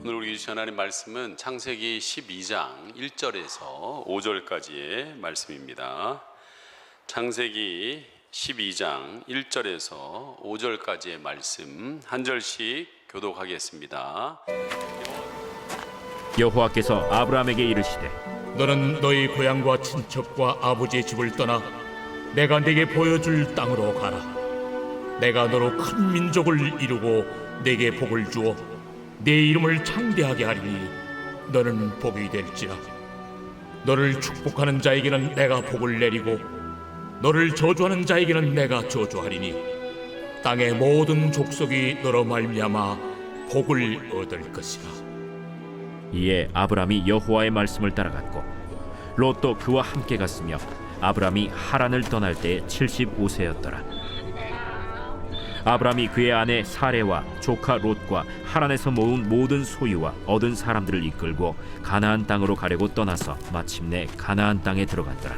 오늘 우리 주신 하나님 말씀은 창세기 12장 1절에서 5절까지의 말씀입니다. 창세기 12장 1절에서 5절까지의 말씀 한 절씩 교독하겠습니다. 여호와께서 아브라함에게 이르시되 너는 너희 고향과 친척과 아버지의 집을 떠나 내가 네게 보여줄 땅으로 가라. 내가 너로 큰 민족을 이루고 네게 복을 주어 네 이름을 창대하게 하리니 너는 복이 될지라. 너를 축복하는 자에게는 내가 복을 내리고 너를 저주하는 자에게는 내가 저주하리니 땅의 모든 족속이 너로 말미암아 복을 얻을 것이라. 이에 아브라함이 여호와의 말씀을 따라갔고 롯도 그와 함께 갔으며 아브라함이 하란을 떠날 때 75세였더라. 아브라함이 그의 아내 사레와 조카 롯과 하란에서 모은 모든 소유와 얻은 사람들을 이끌고 가나안 땅으로 가려고 떠나서 마침내 가나안 땅에 들어갔더라.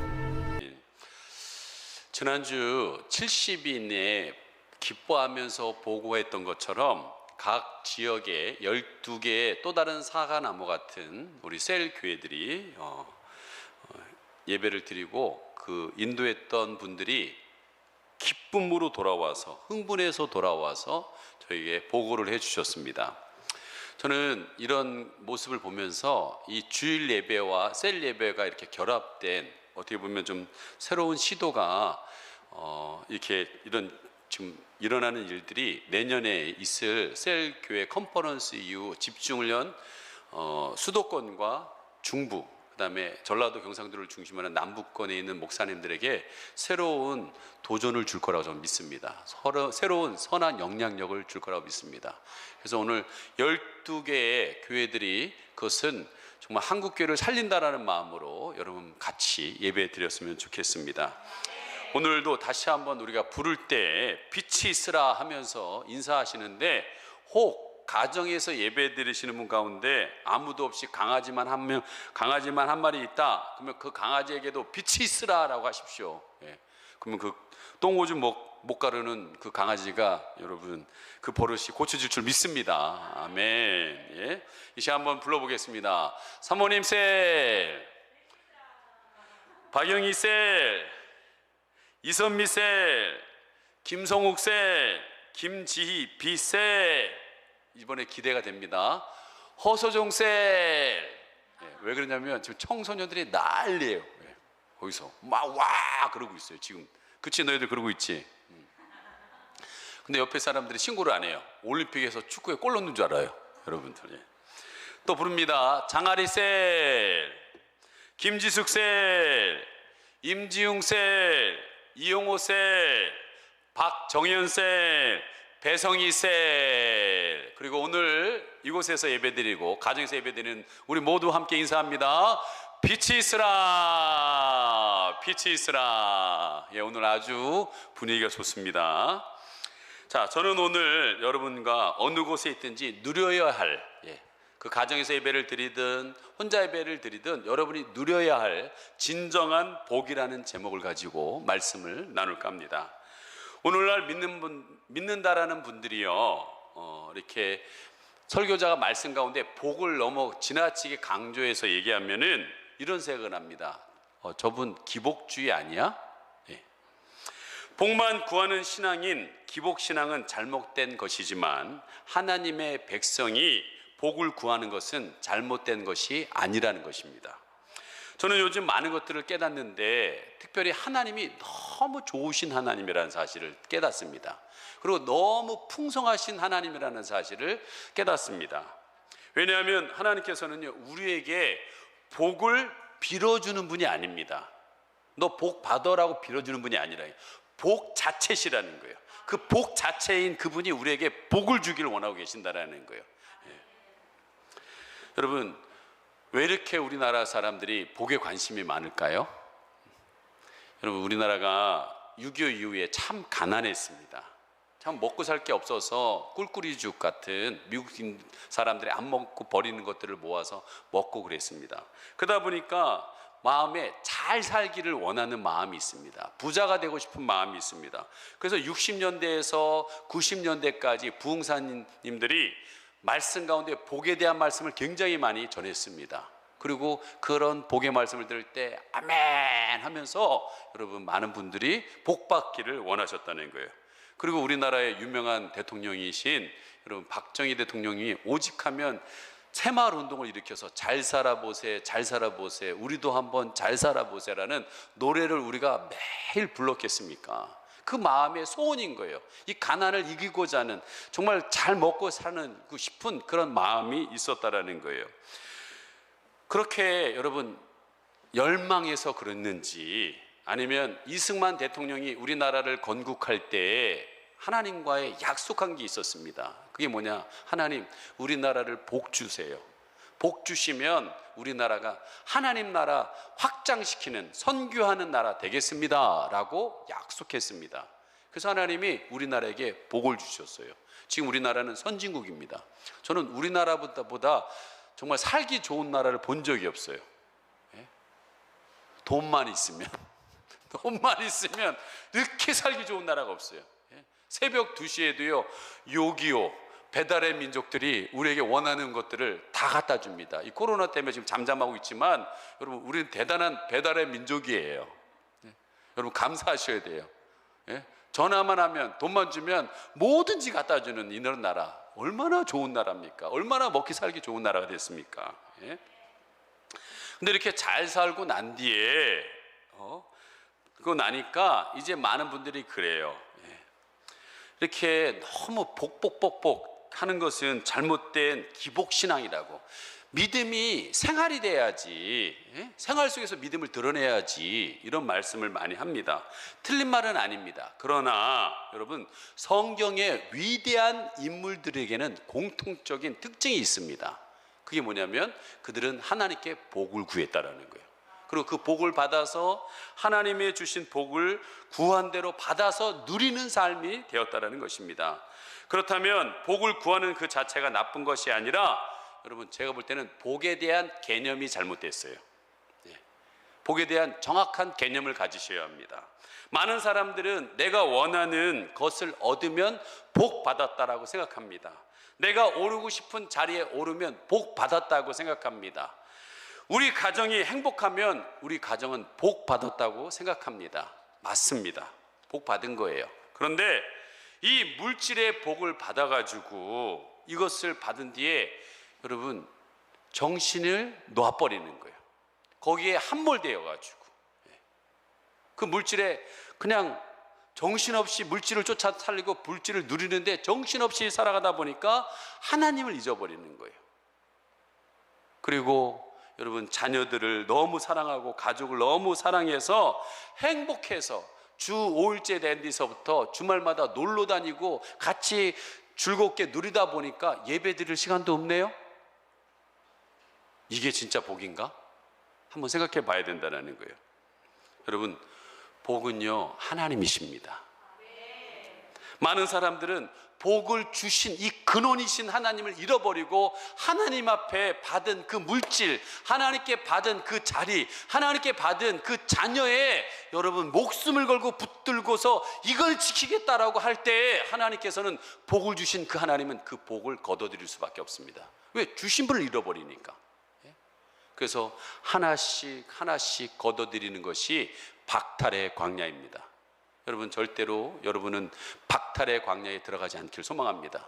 지난주 70인에 기뻐하면서 보고했던 것처럼 각 지역에 12개의 또 다른 사과나무 같은 우리 셀 교회들이 예배를 드리고 그 인도했던 분들이 기쁨으로 돌아와서 흥분해서 돌아와서 저에게 보고를 해주셨습니다. 저는 이런 모습을 보면서 이 주일 예배와 셀 예배가 이렇게 결합된 어떻게 보면 좀 새로운 시도가 이렇게 이런 지금 일어나는 일들이 내년에 있을 셀 교회 컨퍼런스 이후 집중훈련 수도권과 중부 그다음에 전라도 경상도를 중심으로 한 남부권에 있는 목사님들에게 새로운 도전을 줄 거라고 저는 믿습니다. 새로운 선한 영향력을 줄 거라고 믿습니다. 그래서 오늘 12개의 교회들이 그것은 정말 한국교회를 살린다라는 마음으로 여러분 같이 예배 드렸으면 좋겠습니다. 오늘도 다시 한번 우리가 부를 때 빛이 있으라 하면서 인사하시는데 혹 가정에서 예배 드리시는 분 가운데 아무도 없이 강아지만 한 마리 있다. 그러면 그 강아지에게도 빛이 있으라라고 하십시오. 예. 그러면 그 똥오줌 못 가르는 그 강아지가 여러분 그 버릇이 고쳐질 줄 믿습니다. 아멘. 예. 이 시간 한번 불러보겠습니다. 사모님 셀, 박영희 셀, 이선미 셀, 김성욱 셀, 김지희 비셀. 이번에 기대가 됩니다. 허소종 셀. 왜 그러냐면 지금 청소년들이 난리예요. 거기서 막 와 그러고 있어요. 지금 그치 너희들 그러고 있지. 근데 옆에 사람들이 신고를 안 해요. 올림픽에서 축구에 골 넣는 줄 알아요. 여러분들. 또 부릅니다. 장아리 셀, 김지숙 셀, 임지웅 셀, 이용호 셀, 박정현 셀, 배성희 셀. 그리고 오늘 이곳에서 예배드리고 가정에서 예배드리는 우리 모두 함께 인사합니다. 빛이 있으라, 빛이 있으라. 예, 오늘 아주 분위기가 좋습니다. 자, 저는 오늘 여러분과 어느 곳에 있든지 누려야 할, 그 가정에서 예배를 드리든 혼자 예배를 드리든 여러분이 누려야 할 진정한 복이라는 제목을 가지고 말씀을 나눌까 합니다. 오늘날 믿는다라는 분들이요, 이렇게 설교자가 말씀 가운데 복을 너무 지나치게 강조해서 얘기하면은 이런 생각을 합니다. 저분 기복주의 아니야? 예. 복만 구하는 신앙인 기복신앙은 잘못된 것이지만 하나님의 백성이 복을 구하는 것은 잘못된 것이 아니라는 것입니다. 저는 요즘 많은 것들을 깨닫는데 특별히 하나님이 너무 좋으신 하나님이라는 사실을 깨닫습니다. 그리고 너무 풍성하신 하나님이라는 사실을 깨닫습니다. 왜냐하면 하나님께서는요, 우리에게 복을 빌어주는 분이 아닙니다. 너 복 받아라고 빌어주는 분이 아니라 복 자체시라는 거예요. 그 복 자체인 그분이 우리에게 복을 주기를 원하고 계신다라는 거예요. 여러분, 왜 이렇게 우리나라 사람들이 복에 관심이 많을까요? 여러분, 우리나라가 6.25 이후에 참 가난했습니다. 참 먹고 살 게 없어서 꿀꿀이죽 같은 미국 사람들이 안 먹고 버리는 것들을 모아서 먹고 그랬습니다. 그러다 보니까 마음에 잘 살기를 원하는 마음이 있습니다. 부자가 되고 싶은 마음이 있습니다. 그래서 60년대에서 90년대까지 부흥사님들이 말씀 가운데 복에 대한 말씀을 굉장히 많이 전했습니다. 그리고 그런 복의 말씀을 들을 때 아멘 하면서 여러분 많은 분들이 복 받기를 원하셨다는 거예요. 그리고 우리나라의 유명한 대통령이신 여러분 박정희 대통령이 오직하면 새마을 운동을 일으켜서 잘 살아보세, 잘 살아보세, 우리도 한번 잘 살아보세라는 노래를 우리가 매일 불렀겠습니까? 그 마음의 소원인 거예요. 이 가난을 이기고자 하는, 정말 잘 먹고 사는 싶은 그런 마음이 있었다라는 거예요. 그렇게 여러분 열망해서 그랬는지, 아니면 이승만 대통령이 우리나라를 건국할 때 하나님과의 약속한 게 있었습니다. 그게 뭐냐? 하나님, 우리나라를 복 주세요. 복 주시면 우리나라가 하나님 나라 확장시키는, 선교하는 나라 되겠습니다 라고 약속했습니다. 그래서 하나님이 우리나라에게 복을 주셨어요. 지금 우리나라는 선진국입니다. 저는 우리나라보다 정말 살기 좋은 나라를 본 적이 없어요. 돈만 있으면 이렇게 살기 좋은 나라가 없어요. 새벽 2시에도요 6.25 배달의 민족들이 우리에게 원하는 것들을 다 갖다 줍니다. 이 코로나 때문에 지금 잠잠하고 있지만 여러분, 우리는 대단한 배달의 민족이에요. 여러분 감사하셔야 돼요. 전화만 하면, 돈만 주면 뭐든지 갖다 주는 이런 나라, 얼마나 좋은 나라입니까? 얼마나 먹기 살기 좋은 나라가 됐습니까? 근데 이렇게 잘 살고 난 뒤에 그거 나니까 이제 많은 분들이 그래요. 이렇게 너무 복복복복 하는 것은 잘못된 기복신앙이라고. 믿음이 생활이 돼야지, 생활 속에서 믿음을 드러내야지, 이런 말씀을 많이 합니다. 틀린 말은 아닙니다. 그러나 여러분, 성경의 위대한 인물들에게는 공통적인 특징이 있습니다. 그게 뭐냐면 그들은 하나님께 복을 구했다라는 거예요. 그리고 그 복을 받아서 하나님의 주신 복을 구한 대로 받아서 누리는 삶이 되었다라는 것입니다. 그렇다면 복을 구하는 그 자체가 나쁜 것이 아니라, 여러분 제가 볼 때는 복에 대한 개념이 잘못됐어요. 복에 대한 정확한 개념을 가지셔야 합니다. 많은 사람들은 내가 원하는 것을 얻으면 복 받았다라고 생각합니다. 내가 오르고 싶은 자리에 오르면 복 받았다고 생각합니다. 우리 가정이 행복하면 우리 가정은 복 받았다고 생각합니다. 맞습니다. 복 받은 거예요. 그런데 이 물질의 복을 받아가지고 이것을 받은 뒤에 여러분 정신을 놓아버리는 거예요. 거기에 함몰되어가지고 그 물질에 그냥 정신없이 물질을 쫓아 살리고 물질을 누리는데 정신없이 살아가다 보니까 하나님을 잊어버리는 거예요. 그리고 여러분 자녀들을 너무 사랑하고 가족을 너무 사랑해서 행복해서 주 5일째 된 뒤서부터 주말마다 놀러 다니고 같이 즐겁게 누리다 보니까 예배 드릴 시간도 없네요. 이게 진짜 복인가? 한번 생각해 봐야 된다는 거예요. 여러분, 복은요 하나님이십니다. 많은 사람들은 복을 주신 이 근원이신 하나님을 잃어버리고 하나님 앞에 받은 그 물질, 하나님께 받은 그 자리, 하나님께 받은 그 자녀의 여러분 목숨을 걸고 붙들고서 이걸 지키겠다라고 할 때 하나님께서는 복을 주신 그 하나님은 그 복을 거둬들일 수밖에 없습니다. 왜? 주신 분을 잃어버리니까. 그래서 하나씩 하나씩 거둬들이는 것이 박탈의 광야입니다. 여러분 절대로 여러분은 박탈의 광야에 들어가지 않기를 소망합니다.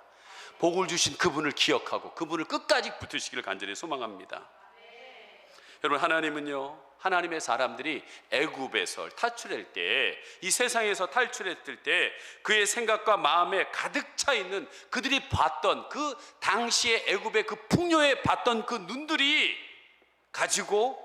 복을 주신 그분을 기억하고 그분을 끝까지 붙으시기를 간절히 소망합니다. 여러분 하나님은요, 하나님의 사람들이 애굽에서 탈출할 때, 이 세상에서 탈출했을 때 그의 생각과 마음에 가득 차 있는 그들이 봤던 그 당시의 애굽의 그 풍요에 봤던 그 눈들이 가지고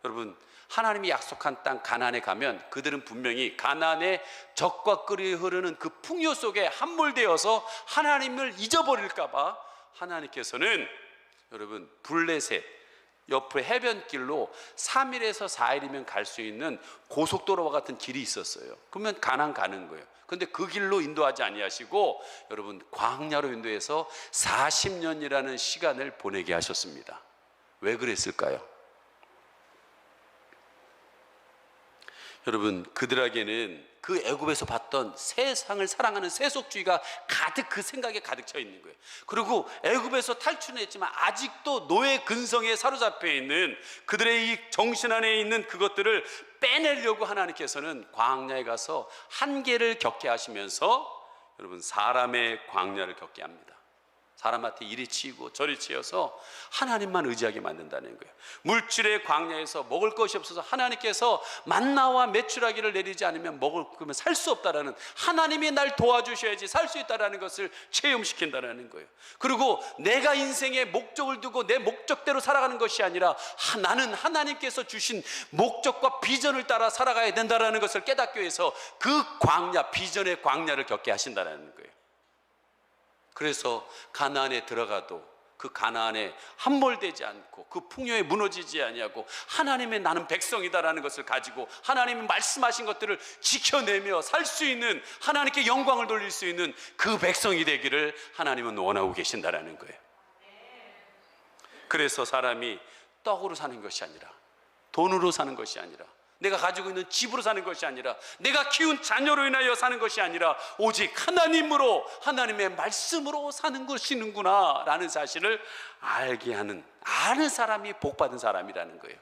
여러분 하나님이 약속한 땅 가나안에 가면 그들은 분명히 가나안의 젖과 꿀이 흐르는 그 풍요 속에 함몰되어서 하나님을 잊어버릴까 봐 하나님께서는 여러분 블레셋 옆에 해변길로 3일에서 4일이면 갈 수 있는 고속도로와 같은 길이 있었어요. 그러면 가나안 가는 거예요. 그런데 그 길로 인도하지 아니하시고 여러분 광야로 인도해서 40년이라는 시간을 보내게 하셨습니다. 왜 그랬을까요? 여러분, 그들에게는 그 애굽에서 봤던 세상을 사랑하는 세속주의가 가득, 그 생각에 가득 차 있는 거예요. 그리고 애굽에서 탈출했지만 아직도 노예 근성에 사로잡혀 있는 그들의 이 정신 안에 있는 그것들을 빼내려고 하나님께서는 광야에 가서 한계를 겪게 하시면서 여러분, 사람의 광야를 겪게 합니다. 사람한테 이리 치이고 저리 치여서 하나님만 의지하게 만든다는 거예요. 물질의 광야에서 먹을 것이 없어서 하나님께서 만나와 메추라기를 내리지 않으면 먹을 거면 살 수 없다라는, 하나님이 날 도와주셔야지 살 수 있다라는 것을 체험시킨다는 거예요. 그리고 내가 인생의 목적을 두고 내 목적대로 살아가는 것이 아니라 나는 하나님께서 주신 목적과 비전을 따라 살아가야 된다라는 것을 깨닫기 위해서 그 광야, 비전의 광야를 겪게 하신다는 거예요. 그래서 가나안에 들어가도 그 가나안에 함몰되지 않고 그 풍요에 무너지지 아니하고 하나님의 나는 백성이다라는 것을 가지고 하나님이 말씀하신 것들을 지켜내며 살 수 있는, 하나님께 영광을 돌릴 수 있는 그 백성이 되기를 하나님은 원하고 계신다라는 거예요. 그래서 사람이 떡으로 사는 것이 아니라, 돈으로 사는 것이 아니라, 내가 가지고 있는 집으로 사는 것이 아니라, 내가 키운 자녀로 인하여 사는 것이 아니라 오직 하나님으로, 하나님의 말씀으로 사는 것이는구나 라는 사실을 알게 하는, 아는 사람이 복받은 사람이라는 거예요.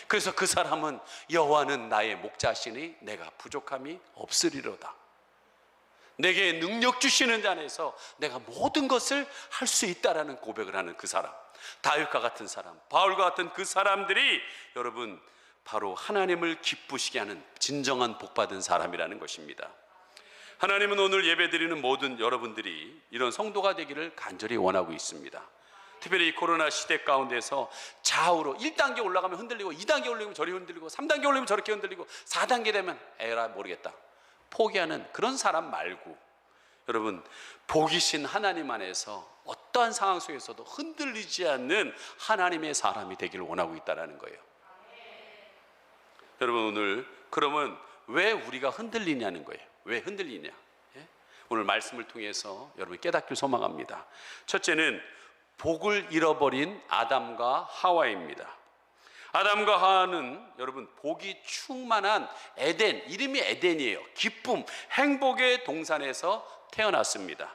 그래서 그 사람은 여호와는 나의 목자시니 내가 부족함이 없으리로다. 내게 능력 주시는 자 안에서 내가 모든 것을 할 수 있다라는 고백을 하는 그 사람, 다윗과 같은 사람, 바울과 같은 그 사람들이 여러분 바로 하나님을 기쁘시게 하는 진정한 복받은 사람이라는 것입니다. 하나님은 오늘 예배드리는 모든 여러분들이 이런 성도가 되기를 간절히 원하고 있습니다. 특별히 이 코로나 시대 가운데서 좌우로 1단계 올라가면 흔들리고 2단계 올리면 저리 흔들리고 3단계 올리면 저렇게 흔들리고 4단계 되면 에라 모르겠다 포기하는 그런 사람 말고, 여러분 복이신 하나님 안에서 어떠한 상황 속에서도 흔들리지 않는 하나님의 사람이 되기를 원하고 있다는 거예요. 여러분, 오늘 그러면 왜 우리가 흔들리냐는 거예요. 왜 흔들리냐? 오늘 말씀을 통해서 여러분 깨닫기를 소망합니다. 첫째는 복을 잃어버린 아담과 하와입니다. 아담과 하와는 여러분 복이 충만한 에덴, 이름이 에덴이에요. 기쁨, 행복의 동산에서 태어났습니다.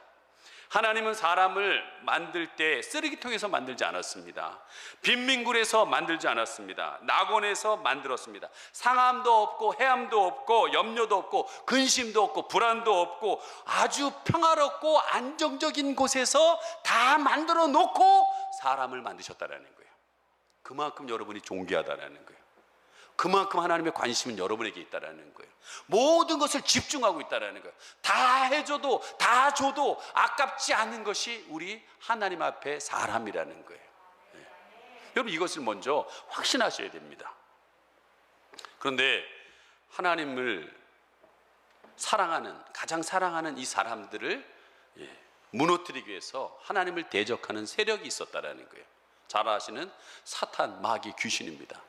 하나님은 사람을 만들 때 쓰레기통에서 만들지 않았습니다. 빈민굴에서 만들지 않았습니다. 낙원에서 만들었습니다. 상함도 없고 해함도 없고 염려도 없고 근심도 없고 불안도 없고 아주 평화롭고 안정적인 곳에서 다 만들어 놓고 사람을 만드셨다라는 거예요. 그만큼 여러분이 존귀하다라는 거예요. 그만큼 하나님의 관심은 여러분에게 있다라는 거예요. 모든 것을 집중하고 있다라는 거예요. 다 해줘도 다 줘도 아깝지 않은 것이 우리 하나님 앞에 사람이라는 거예요. 여러분 이것을 먼저 확신하셔야 됩니다. 그런데 하나님을 사랑하는, 가장 사랑하는 이 사람들을 무너뜨리기 위해서 하나님을 대적하는 세력이 있었다라는 거예요. 잘 아시는 사탄, 마귀, 귀신입니다.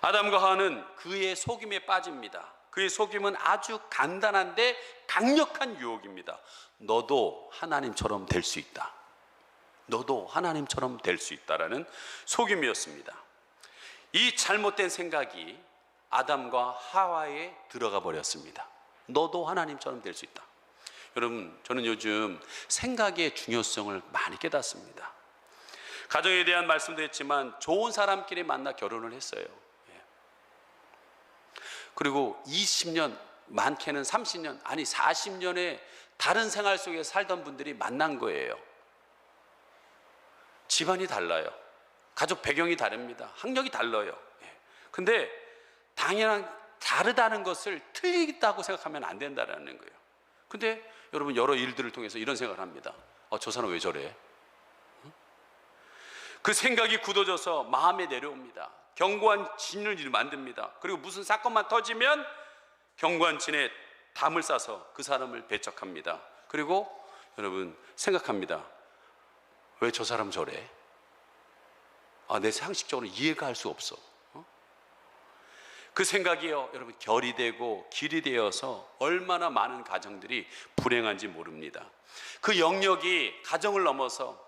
아담과 하와는 그의 속임에 빠집니다. 그의 속임은 아주 간단한데 강력한 유혹입니다. 너도 하나님처럼 될 수 있다. 너도 하나님처럼 될 수 있다라는 속임이었습니다. 이 잘못된 생각이 아담과 하와에 들어가 버렸습니다. 너도 하나님처럼 될 수 있다. 여러분, 저는 요즘 생각의 중요성을 많이 깨닫습니다. 가정에 대한 말씀도 했지만 좋은 사람끼리 만나 결혼을 했어요. 그리고 20년, 많게는 30년, 아니 40년의 다른 생활 속에 살던 분들이 만난 거예요. 집안이 달라요. 가족 배경이 다릅니다. 학력이 달라요. 근데 당연한 다르다는 것을 틀리다고 생각하면 안 된다는 거예요. 근데 여러분 여러 일들을 통해서 이런 생각을 합니다. 저 사람 왜 저래? 그 생각이 굳어져서 마음에 내려옵니다. 견고한 진을 만듭니다. 그리고 무슨 사건만 터지면 견고한 진에 담을 싸서 그 사람을 배척합니다. 그리고 여러분 생각합니다. 왜 저 사람 저래? 내 상식적으로 이해가 할 수 없어. 그 생각이요, 여러분 결이 되고 길이 되어서 얼마나 많은 가정들이 불행한지 모릅니다. 그 영역이 가정을 넘어서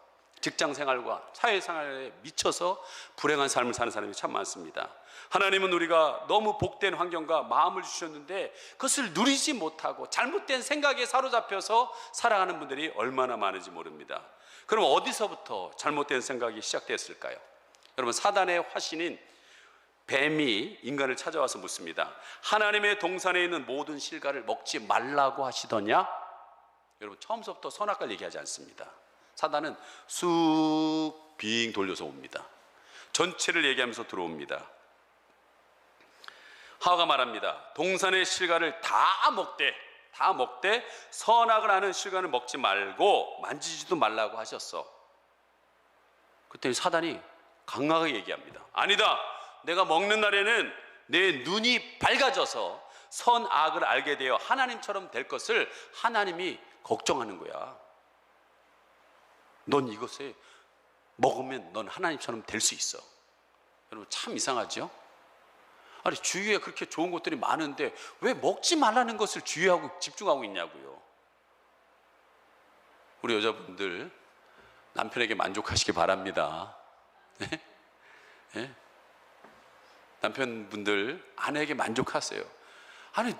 직장 생활과 사회 생활에 미쳐서 불행한 삶을 사는 사람이 참 많습니다. 하나님은 우리가 너무 복된 환경과 마음을 주셨는데 그것을 누리지 못하고 잘못된 생각에 사로잡혀서 살아가는 분들이 얼마나 많은지 모릅니다. 그럼 어디서부터 잘못된 생각이 시작됐을까요? 여러분, 사단의 화신인 뱀이 인간을 찾아와서 묻습니다. 하나님의 동산에 있는 모든 실과를 먹지 말라고 하시더냐? 여러분, 처음부터 선악과를 얘기하지 않습니다. 사단은 쑥 빙 돌려서 옵니다. 전체를 얘기하면서 들어옵니다. 하와가 말합니다. 동산의 실과를 다 먹되 선악을 아는 실과는 먹지 말고 만지지도 말라고 하셨어. 그때 사단이 강하게 얘기합니다. 아니다. 내가 먹는 날에는 내 눈이 밝아져서 선악을 알게 되어 하나님처럼 될 것을 하나님이 걱정하는 거야. 넌 이것을 먹으면 넌 하나님처럼 될 수 있어. 여러분, 참 이상하죠? 아니, 주위에 그렇게 좋은 것들이 많은데 왜 먹지 말라는 것을 주의하고 집중하고 있냐고요. 우리 여자분들 남편에게 만족하시기 바랍니다. 네? 네? 남편분들 아내에게 만족하세요. 아니,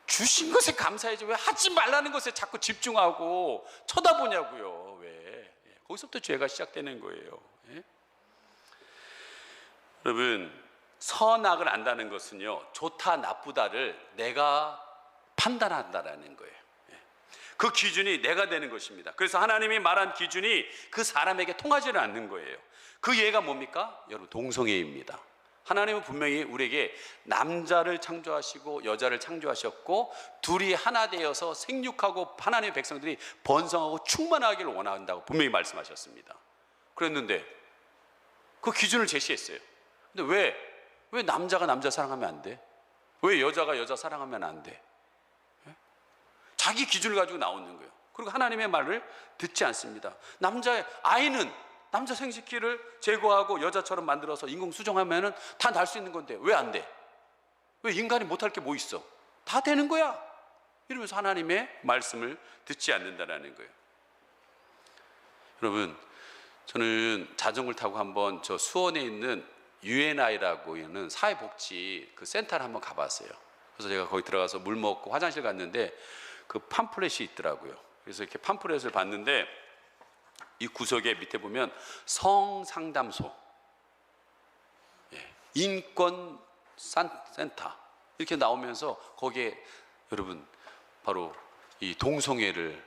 주신 것에 감사해야지 왜 하지 말라는 것에 자꾸 집중하고 쳐다보냐고요. 왜? 거기서부터 죄가 시작되는 거예요. 예? 여러분, 선악을 안다는 것은요, 좋다 나쁘다를 내가 판단한다라는 거예요. 예. 그 기준이 내가 되는 것입니다. 그래서 하나님이 말한 기준이 그 사람에게 통하지는 않는 거예요. 그 예가 뭡니까? 여러분, 동성애입니다. 하나님은 분명히 우리에게 남자를 창조하시고 여자를 창조하셨고 둘이 하나 되어서 생육하고 하나님의 백성들이 번성하고 충만하기를 원한다고 분명히 말씀하셨습니다. 그랬는데 그 기준을 제시했어요. 근데 왜 남자가 남자 사랑하면 안 돼? 왜 여자가 여자 사랑하면 안 돼? 자기 기준을 가지고 나오는 거예요. 그리고 하나님의 말을 듣지 않습니다. 남자의 아이는 남자 생식기를 제거하고 여자처럼 만들어서 인공 수정하면은 다 날 수 있는 건데 왜 안 돼? 왜 인간이 못할 게 뭐 있어? 다 되는 거야. 이러면서 하나님의 말씀을 듣지 않는다라는 거예요. 여러분, 저는 자전거를 타고 한번 저 수원에 있는 UNI라고 하는 사회복지 그 센터를 한번 가봤어요. 그래서 제가 거기 들어가서 물 먹고 화장실 갔는데 그 팜플렛이 있더라고요. 그래서 이렇게 팜플렛을 봤는데 이 구석에 밑에 보면 성상담소, 인권 센터 이렇게 나오면서 거기에 여러분 바로 이 동성애를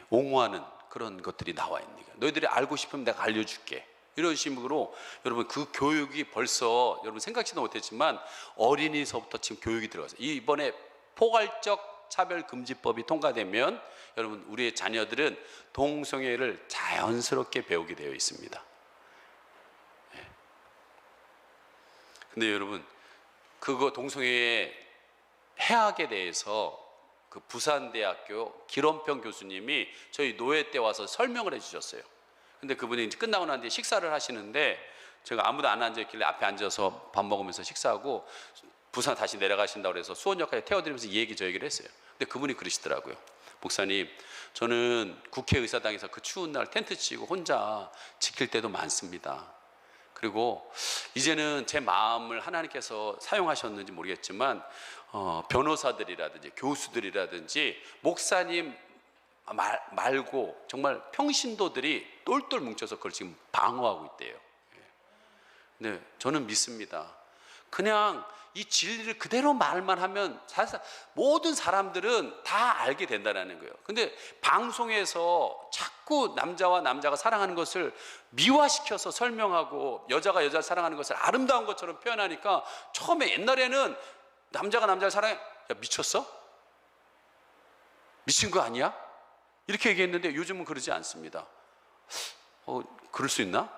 옹호하는 그런 것들이 나와 있는 거예요. 너희들이 알고 싶으면 내가 알려줄게. 이런 식으로 여러분 그 교육이 벌써 여러분 생각지도 못했지만 어린이서부터 지금 교육이 들어가서 이번에 포괄적 차별금지법이 통과되면 여러분 우리의 자녀들은 동성애를 자연스럽게 배우게 되어 있습니다. 근데 여러분 그거 동성애의 해악에 대해서 그 부산대학교 기론평 교수님이 저희 노회 때 와서 설명을 해주셨어요. 근데 그분이 이제 끝나고 난 뒤에 식사를 하시는데 제가 아무도 안 앉아있길래 앞에 앉아서 밥 먹으면서 식사하고 부산 다시 내려가신다고 그래서 수원역까지 태워드리면서 이 얘기 저 얘기를 했어요. 근데 그분이 그러시더라고요. 목사님, 저는 국회의사당에서 그 추운 날 텐트 치고 혼자 지킬 때도 많습니다. 그리고 이제는 제 마음을 하나님께서 사용하셨는지 모르겠지만 변호사들이라든지 교수들이라든지 목사님 말고 정말 평신도들이 똘똘 뭉쳐서 그걸 지금 방어하고 있대요. 근데 저는 믿습니다. 그냥 이 진리를 그대로 말만 하면 사실 모든 사람들은 다 알게 된다는 거예요. 근데 방송에서 자꾸 남자와 남자가 사랑하는 것을 미화시켜서 설명하고 여자가 여자를 사랑하는 것을 아름다운 것처럼 표현하니까 처음에 옛날에는 남자가 남자를 사랑해, 야 미쳤어? 미친 거 아니야? 이렇게 얘기했는데 요즘은 그러지 않습니다. 그럴 수 있나?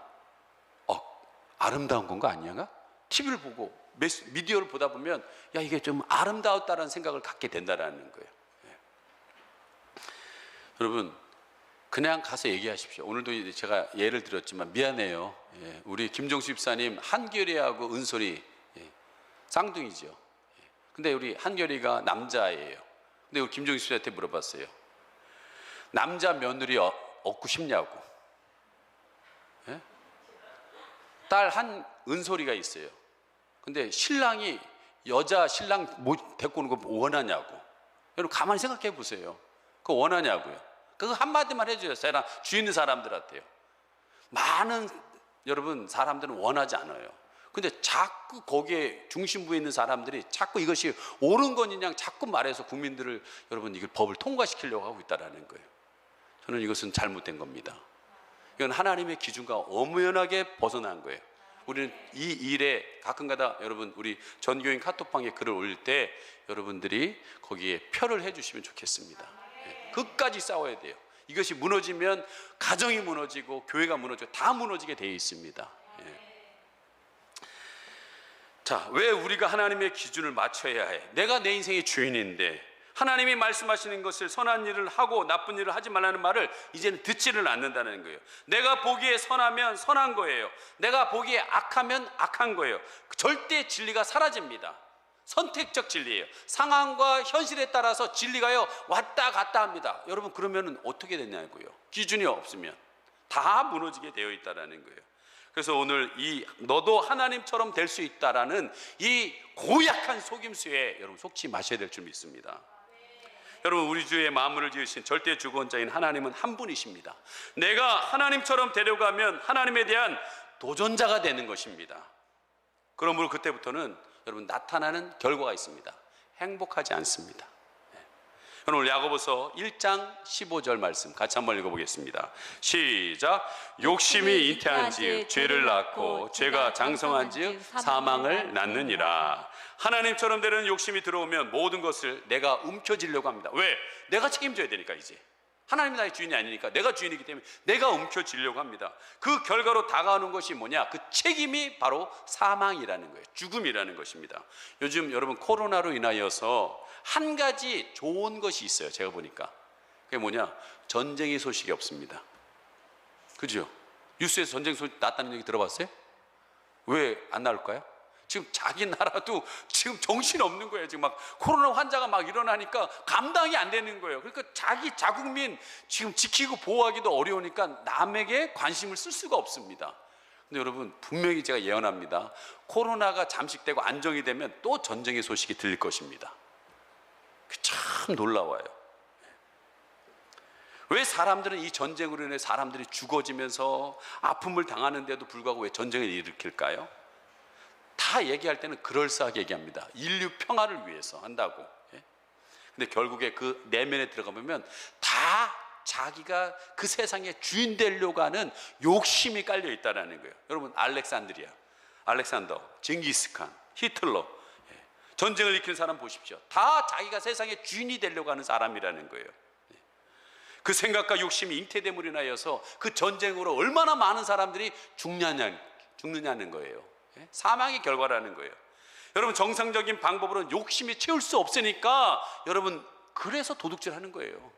아름다운 건가 아니야? TV를 보고 미디어를 보다 보면 야 이게 좀 아름다웠다라는 생각을 갖게 된다라는 거예요. 여러분 그냥 가서 얘기하십시오. 오늘도 제가 예를 들었지만 미안해요. 우리 김종수 집사님 한결이하고 은솔이 쌍둥이죠. 근데 우리 한결이가 남자예요. 근데 우리 김종수 집사한테 물어봤어요. 남자 며느리 얻고 싶냐고. 딸 한 은솔이가 있어요. 근데 신랑이 여자 신랑 데리고 오는 거 원하냐고. 여러분 가만히 생각해 보세요. 그거 원하냐고요. 그거 한마디만 해줘요. 주위 있는 사람들한테요. 많은 여러분 사람들은 원하지 않아요. 근데 자꾸 거기에 중심부에 있는 사람들이 자꾸 이것이 옳은 거냐 자꾸 말해서 국민들을 여러분 이걸 법을 통과시키려고 하고 있다는 거예요. 저는 이것은 잘못된 겁니다. 이건 하나님의 기준과 엄연하게 벗어난 거예요. 우리는 이 일에 가끔가다 여러분 우리 전교인 카톡방에 글을 올릴 때 여러분들이 거기에 표를 해주시면 좋겠습니다. 끝까지 싸워야 돼요. 이것이 무너지면 가정이 무너지고 교회가 무너지고 다 무너지게 되어 있습니다. 자, 왜 우리가 하나님의 기준을 맞춰야 해? 내가 내 인생의 주인인데 하나님이 말씀하시는 것을 선한 일을 하고 나쁜 일을 하지 말라는 말을 이제는 듣지를 않는다는 거예요. 내가 보기에 선하면 선한 거예요. 내가 보기에 악하면 악한 거예요. 절대 진리가 사라집니다. 선택적 진리예요. 상황과 현실에 따라서 진리가요 왔다 갔다 합니다. 여러분 그러면 어떻게 되냐고요. 기준이 없으면 다 무너지게 되어 있다는 거예요. 그래서 오늘 이 너도 하나님처럼 될 수 있다라는 이 고약한 속임수에 여러분 속지 마셔야 될 줄 믿습니다. 여러분 우리 주의 만물을 지으신 절대 주권자인 하나님은 한 분이십니다. 내가 하나님처럼 되려가면 하나님에 대한 도전자가 되는 것입니다. 그러므로 그때부터는 여러분 나타나는 결과가 있습니다. 행복하지 않습니다. 오늘 야고보서 1장 15절 말씀 같이 한번 읽어보겠습니다. 시작. 욕심이 잉태한 즉 죄를 낳고 죄가 장성한 즉 사망을 낳느니라. 하나님처럼 되는 욕심이 들어오면 모든 것을 내가 움켜쥐려고 합니다. 왜? 내가 책임져야 되니까. 이제 하나님이 나의 주인이 아니니까 내가 주인이기 때문에 내가 움켜쥐려고 합니다. 그 결과로 다가오는 것이 뭐냐? 그 책임이 바로 사망이라는 거예요. 죽음이라는 것입니다. 요즘 여러분 코로나로 인하여서 한 가지 좋은 것이 있어요. 제가 보니까 그게 뭐냐? 전쟁의 소식이 없습니다. 그죠? 뉴스에서 전쟁 소식 났다는 얘기 들어봤어요? 왜 안 나올까요? 지금 자기 나라도 지금 정신 없는 거예요. 지금 막 코로나 환자가 막 일어나니까 감당이 안 되는 거예요. 그러니까 자기 자국민 지금 지키고 보호하기도 어려우니까 남에게 관심을 쓸 수가 없습니다. 근데 여러분 분명히 제가 예언합니다. 코로나가 잠식되고 안정이 되면 또 전쟁의 소식이 들릴 것입니다. 참 놀라워요. 왜 사람들은 이 전쟁으로 인해 사람들이 죽어지면서 아픔을 당하는데도 불구하고 왜 전쟁을 일으킬까요? 다 얘기할 때는 그럴싸하게 얘기합니다. 인류 평화를 위해서 한다고. 근데 결국에 그 내면에 들어가 보면 다 자기가 그 세상의 주인 되려고 하는 욕심이 깔려 있다는 거예요. 여러분 알렉산더, 징기스칸, 히틀러 전쟁을 일으킨 사람 보십시오. 다 자기가 세상의 주인이 되려고 하는 사람이라는 거예요. 그 생각과 욕심이 잉태됨으로 인하여서 그 전쟁으로 얼마나 많은 사람들이 죽느냐는 거예요. 사망의 결과라는 거예요. 여러분 정상적인 방법으로는 욕심이 채울 수 없으니까 여러분 그래서 도둑질하는 거예요.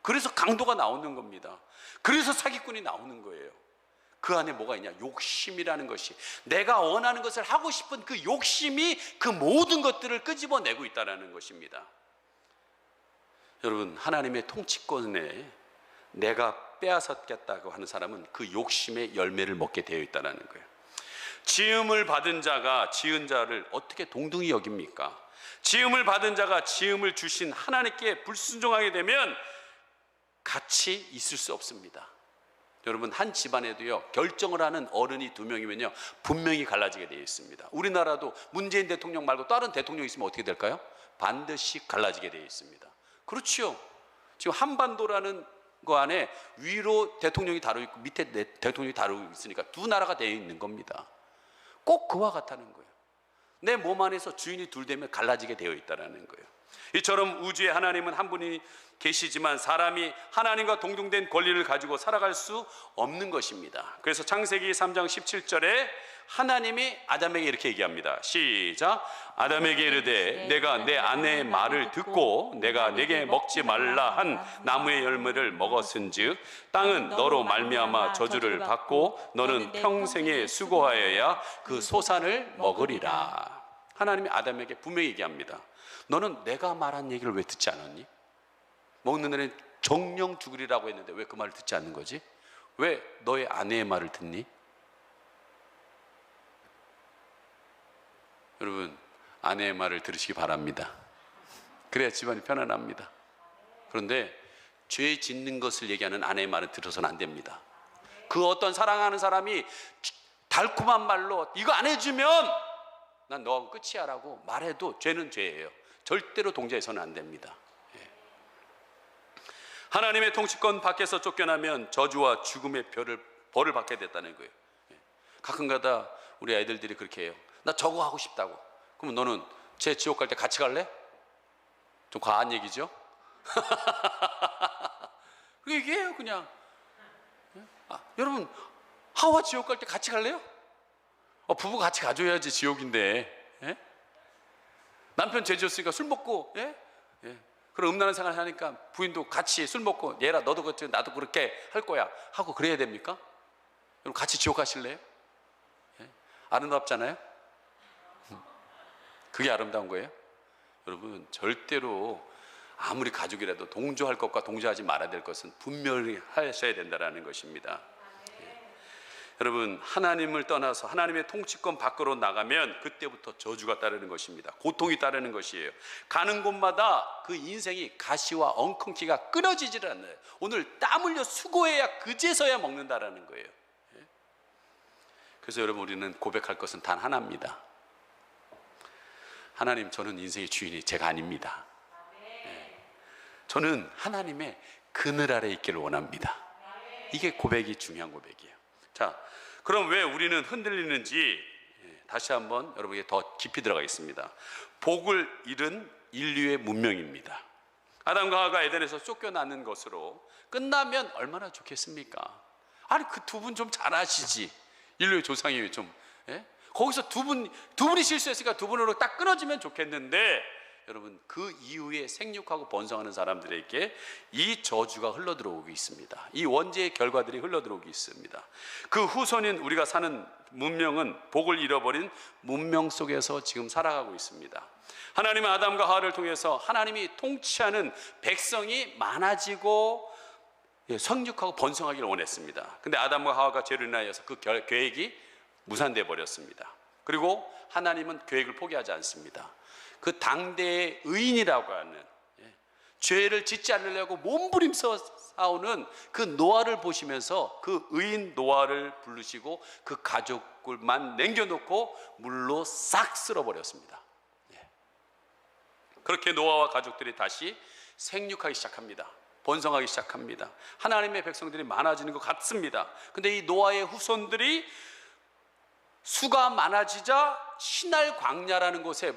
그래서 강도가 나오는 겁니다. 그래서 사기꾼이 나오는 거예요. 그 안에 뭐가 있냐? 욕심이라는 것이 내가 원하는 것을 하고 싶은 그 욕심이 그 모든 것들을 끄집어내고 있다는 것입니다. 여러분 하나님의 통치권에 내가 빼앗았겠다고 하는 사람은 그 욕심의 열매를 먹게 되어 있다는 거예요. 지음을 받은 자가 지은 자를 어떻게 동등히 여깁니까? 지음을 받은 자가 지음을 주신 하나님께 불순종하게 되면 같이 있을 수 없습니다. 여러분 한 집안에도요 결정을 하는 어른이 2명이면요 분명히 갈라지게 되어 있습니다. 우리나라도 문재인 대통령 말고 다른 대통령이 있으면 어떻게 될까요? 반드시 갈라지게 되어 있습니다. 그렇죠. 지금 한반도라는 거 안에 위로 대통령이 다루고 있고 밑에 대통령이 다루고 있으니까 두 나라가 되어 있는 겁니다. 꼭 그와 같다는 거예요. 내 몸 안에서 주인이 둘 되면 갈라지게 되어 있다는 거예요. 이처럼 우주에 하나님은 한 분이 계시지만 사람이 하나님과 동등된 권리를 가지고 살아갈 수 없는 것입니다. 그래서 창세기 3장 17절에 하나님이 아담에게 이렇게 얘기합니다. 시작. 아담에게 이르되 내가 내 아내의 말을 듣고 내가 내게 먹지 말라 한 나무의 열매를 먹었은즉 땅은 너로 말미암아 저주를 받고 너는 평생에 수고하여야 그 소산을 먹으리라. 하나님이 아담에게 분명히 얘기합니다. 너는 내가 말한 얘기를 왜 듣지 않았니? 먹는 날에 정령 죽으리라고 했는데 왜 그 말을 듣지 않는 거지? 왜 너의 아내의 말을 듣니? 여러분, 아내의 말을 들으시기 바랍니다. 그래야 집안이 편안합니다. 그런데 죄 짓는 것을 얘기하는 아내의 말을 들어서는 안 됩니다. 그 어떤 사랑하는 사람이 달콤한 말로 이거 안 해주면 난 너하고 끝이야 라고 말해도 죄는 죄예요. 절대로 동조해서는 안 됩니다. 하나님의 통치권 밖에서 쫓겨나면 저주와 죽음의 벌을 받게 됐다는 거예요. 가끔가다 우리 애들들이 그렇게 해요. 나 저거 하고 싶다고. 그러면 너는 제 지옥 갈 때 같이 갈래? 좀 과한 얘기죠? 그 얘기해요 그냥. 여러분, 하와 지옥 갈 때 같이 갈래요? 부부 같이 가줘야지 지옥인데. 남편 죄 지었으니까 술 먹고, 그런 음란한 생활 하니까 부인도 같이 술 먹고, 얘라 너도 그렇지 나도 그렇게 할 거야 하고 그래야 됩니까? 여러분, 같이 지옥 가실래요? 아름답잖아요? 그게 아름다운 거예요? 여러분, 절대로 아무리 가족이라도 동조할 것과 동조하지 말아야 될 것은 분명히 하셔야 된다는 것입니다. 여러분, 하나님을 떠나서 하나님의 통치권 밖으로 나가면 그때부터 저주가 따르는 것입니다. 고통이 따르는 것이에요. 가는 곳마다 그 인생이 가시와 엉겅퀴가 끊어지질 않아요. 오늘 땀 흘려 수고해야 그제서야 먹는다라는 거예요. 그래서 여러분, 우리는 고백할 것은 단 하나입니다. 하나님, 저는 인생의 주인이 제가 아닙니다. 저는 하나님의 그늘 아래 있기를 원합니다. 이게 고백이 중요한 고백이에요. 자, 그럼 왜 우리는 흔들리는지 다시 한번 여러분에게 더 깊이 들어가겠습니다. 복을 잃은 인류의 문명입니다. 아담과 하와가 에덴에서 쫓겨나는 것으로 끝나면 얼마나 좋겠습니까? 아니, 그 두 분 좀 잘하시지. 인류의 조상이 좀, 거기서 두 분이 실수했으니까 두 분으로 딱 끊어지면 좋겠는데, 여러분, 그 이후에 생육하고 번성하는 사람들에게 이 저주가 흘러들어오고 있습니다. 이 원죄의 결과들이 흘러들어오고 있습니다. 그 후손인 우리가 사는 문명은 복을 잃어버린 문명 속에서 지금 살아가고 있습니다. 하나님은 아담과 하와를 통해서 하나님이 통치하는 백성이 많아지고 성육하고 번성하기를 원했습니다. 근데 아담과 하와가 죄를 인하여서 그 계획이 무산되어 버렸습니다. 그리고 하나님은 계획을 포기하지 않습니다. 그 당대의 의인이라고 하는, 죄를 짓지 않으려고 몸부림쳐 싸우는 그 노아를 보시면서 그 의인 노아를 부르시고 그 가족을만 남겨놓고 물로 싹 쓸어버렸습니다. 그렇게 노아와 가족들이 다시 생육하기 시작합니다. 번성하기 시작합니다. 하나님의 백성들이 많아지는 것 같습니다. 근데 이 노아의 후손들이 수가 많아지자 시날 광야라는 곳에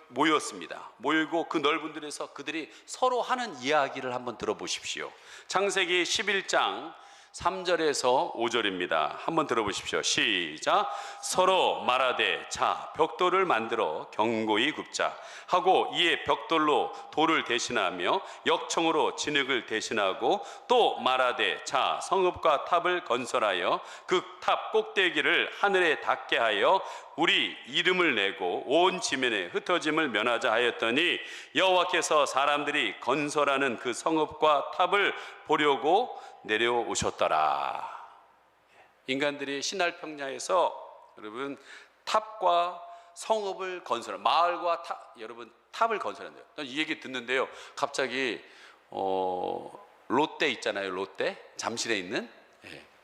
모였습니다. 모이고 그 넓은 들에서 그들이 서로 하는 이야기를 한번 들어보십시오. 창세기 11장 3절에서 5절입니다. 한번 들어보십시오. 시작. 서로 말하되 자 벽돌을 만들어 견고히 굽자 하고 이에 벽돌로 돌을 대신하며 역청으로 진흙을 대신하고 또 말하되 자 성읍과 탑을 건설하여 그 탑 꼭대기를 하늘에 닿게 하여 우리 이름을 내고 온 지면에 흩어짐을 면하자 하였더니 여호와께서 사람들이 건설하는 그 성읍과 탑을 보려고 내려오셨더라. 인간들이 신할 평야에서 여러분 탑과 성읍을 건설, 마을과 여러분 탑을 건설한대요. 이 얘기 듣는데요. 갑자기 롯데 있잖아요. 롯데 잠실에 있는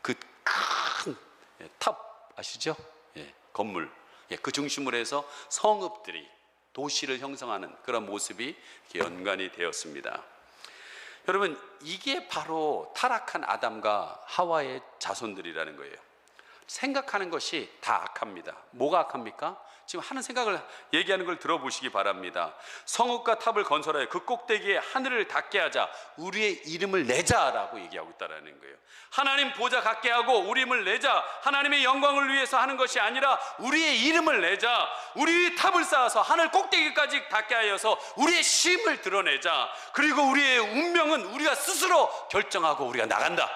그 큰 탑 아시죠? 건물. 그 중심으로 해서 성읍들이 도시를 형성하는 그런 모습이 연관이 되었습니다. 여러분, 이게 바로 타락한 아담과 하와의 자손들이라는 거예요. 생각하는 것이 다 악합니다. 뭐가 악합니까? 지금 하는 생각을 얘기하는 걸 들어보시기 바랍니다. 성읍과 탑을 건설하여 그 꼭대기에 하늘을 닿게 하자 우리의 이름을 내자라고 얘기하고 있다는 거예요. 하나님 보좌 갖게 하고 우리 이름을 내자, 하나님의 영광을 위해서 하는 것이 아니라 우리의 이름을 내자, 우리의 탑을 쌓아서 하늘 꼭대기까지 닿게 하여서 우리의 힘을 드러내자. 그리고 우리의 운명은 우리가 스스로 결정하고 우리가 나간다.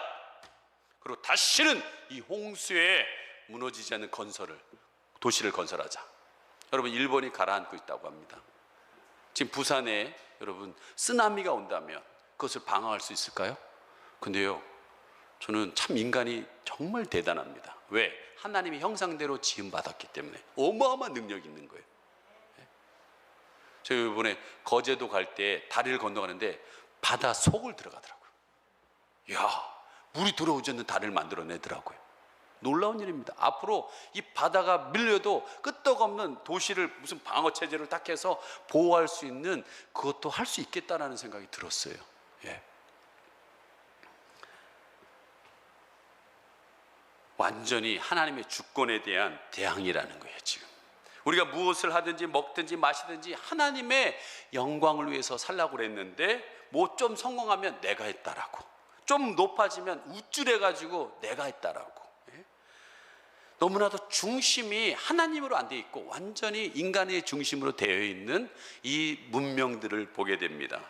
그리고 다시는 이 홍수에 무너지지 않는 도시를 건설하자. 여러분, 일본이 가라앉고 있다고 합니다. 지금 부산에 여러분 쓰나미가 온다면 그것을 방어할 수 있을까요? 근데요, 저는 참 인간이 정말 대단합니다. 왜? 하나님의 형상대로 지음받았기 때문에 어마어마한 능력이 있는 거예요. 저 이번에 거제도 갈 때 다리를 건너가는데 바다 속을 들어가더라고요. 이야, 물이 들어오지 않는 다리를 만들어내더라고요. 놀라운 일입니다. 앞으로 이 바다가 밀려도 끄떡없는 도시를 무슨 방어 체제를 딱 해서 보호할 수 있는 그것도 할 수 있겠다라는 생각이 들었어요. 예. 완전히 하나님의 주권에 대한 대항이라는 거예요. 지금 우리가 무엇을 하든지 먹든지 마시든지 하나님의 영광을 위해서 살라고 그랬는데 뭐 좀 성공하면 내가 했다라고, 좀 높아지면 우쭐해가지고 내가 했다라고. 예? 너무나도 중심이 하나님으로 안 돼 있고 완전히 인간의 중심으로 되어 있는 이 문명들을 보게 됩니다.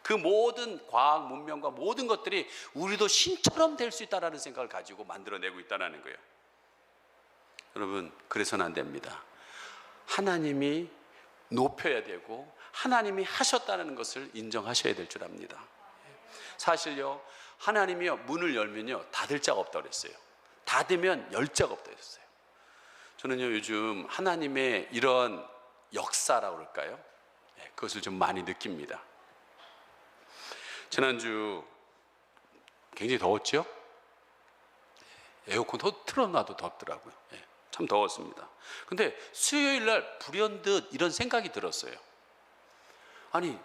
그 모든 과학 문명과 모든 것들이 우리도 신처럼 될 수 있다는 생각을 가지고 만들어내고 있다는 거예요. 여러분, 그래서는 안 됩니다. 하나님이 높여야 되고 하나님이 하셨다는 것을 인정하셔야 될 줄 압니다. 사실요, 하나님이요 문을 열면요 닫을 자가 없다고 그랬어요. 닫으면 열 자가 없다고 했어요. 저는요 요즘 하나님의 이런 역사라고 그럴까요? 그것을 좀 많이 느낍니다. 지난주 굉장히 더웠죠? 에어컨 틀어놔도 덥더라고요. 참 더웠습니다. 근데 수요일 날 불현듯 이런 생각이 들었어요. 아니,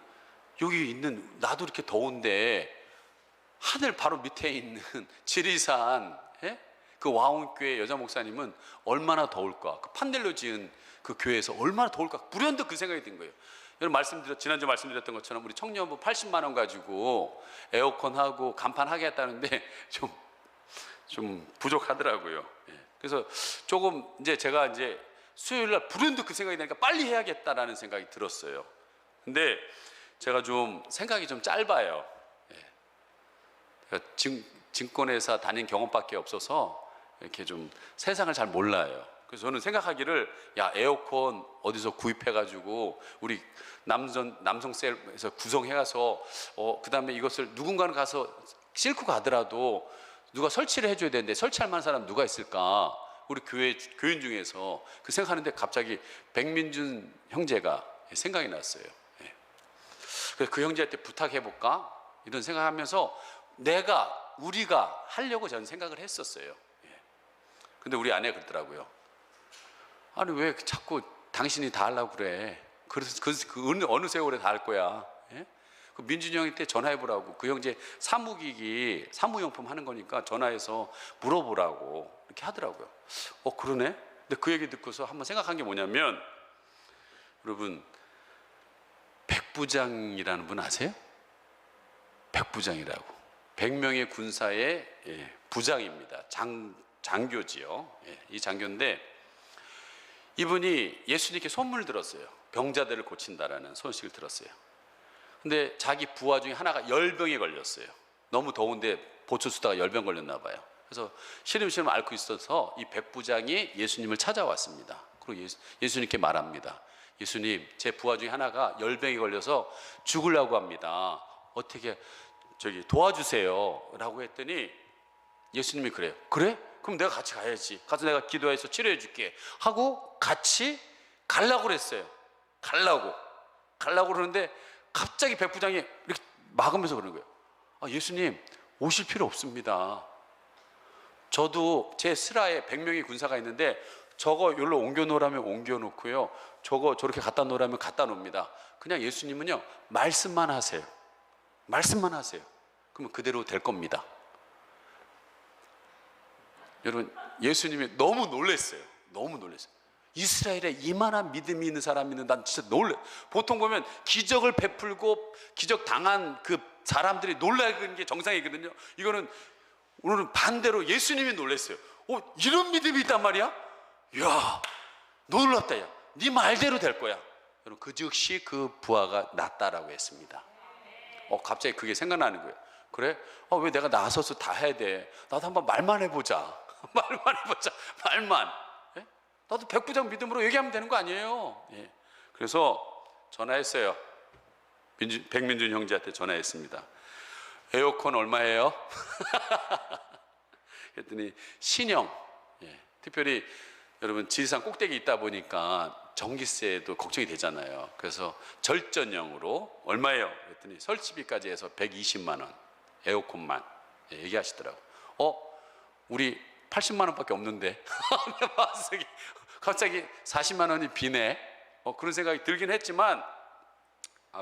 여기 있는 나도 이렇게 더운데 하늘 바로 밑에 있는 지리산 그 와운교회 여자 목사님은 얼마나 더울까? 그 판넬로 지은 그 교회에서 얼마나 더울까? 불현듯 그 생각이 든 거예요. 여러분, 지난주 말씀드렸던 것처럼 우리 청년부 80만 원 가지고 에어컨하고 간판 하겠다는데 좀 부족하더라고요. 그래서 조금 제가 수요일 날 불현듯 그 생각이 나니까 빨리 해야겠다라는 생각이 들었어요. 근데 제가 좀 생각이 좀 짧아요. 제가 증권회사 다닌 경험밖에 없어서 이렇게 좀 세상을 잘 몰라요. 그래서 저는 생각하기를 에어컨 어디서 구입해가지고 우리 남성셀에서 구성해가서 그 다음에 이것을 누군가는 가서 싣고 가더라도 누가 설치를 해줘야 되는데 설치할 만한 사람 누가 있을까? 우리 교인 중에서 그 생각하는데 갑자기 백민준 형제가 생각이 났어요. 그래서 그 형제한테 부탁해볼까? 이런 생각하면서 우리가 하려고 저는 생각을 했었어요. 근데 우리 아내가 그러더라고요. 아니, 왜 자꾸 당신이 다 하려고 그래? 그래서 그 어느 세월에 다 할 거야. 그 민준이 형한테 전화해보라고. 그 형제 사무기기, 사무용품 하는 거니까 전화해서 물어보라고 이렇게 하더라고요. 그러네? 근데 그 얘기 듣고서 한번 생각한 게 뭐냐면, 여러분, 백부장이라는 분 아세요? 백부장이라고. 100명의 군사의 부장입니다. 장교지요. 이 장교인데 이분이 예수님께 소문을 들었어요. 병자들을 고친다라는 소식을 들었어요. 근데 자기 부하 중에 하나가 열병에 걸렸어요. 너무 더운데 보초 쓰다가 열병 걸렸나 봐요. 그래서 시름시름 앓고 있어서 이 백부장이 예수님을 찾아왔습니다. 그리고 예수님께 말합니다. 예수님, 제 부하 중에 하나가 열병에 걸려서 죽으려고 합니다. 어떻게 도와주세요 라고 했더니 예수님이 그래요. 그래? 그럼 내가 같이 가야지. 가서 내가 기도해서 치료해 줄게 하고 같이 가려고 그랬어요. 가려고 그러는데 갑자기 백부장이 이렇게 막으면서 그러는 거예요. 예수님, 오실 필요 없습니다. 저도 제 슬하에 100명의 군사가 있는데 저거 여기로 옮겨 놓으라면 옮겨 놓고요, 저거 저렇게 갖다 놓으라면 갖다 놓습니다. 그냥 예수님은요 말씀만 하세요. 그러면 그대로 될 겁니다. 여러분, 예수님이 너무 놀랐어요. 이스라엘에 이만한 믿음이 있는 사람이 있는, 난 진짜 놀래. 보통 보면 기적을 베풀고 기적 당한 그 사람들이 놀라는 게 정상이거든요. 이거는 오늘은 반대로 예수님이 놀랐어요. 이런 믿음이 있단 말이야? 이야, 놀랍다. 야, 네 말대로 될 거야. 여러분, 그 즉시 그 부하가 낫다라고 했습니다. 갑자기 그게 생각나는 거예요. 그래? 왜 내가 나서서 다 해야 돼? 나도 한번 말만 해보자. 말만. 예? 나도 백부장 믿음으로 얘기하면 되는 거 아니에요? 예. 그래서 전화했어요. 백민준 형제한테 전화했습니다. 에어컨 얼마예요? 그랬더니 신형. 특별히 여러분, 지리산 꼭대기 있다 보니까 전기세도 걱정이 되잖아요. 그래서 절전형으로 얼마예요? 그랬더니 설치비까지 해서 120만 원, 에어컨만 얘기하시더라고. 우리 80만 원밖에 없는데 갑자기 40만 원이 비네. 그런 생각이 들긴 했지만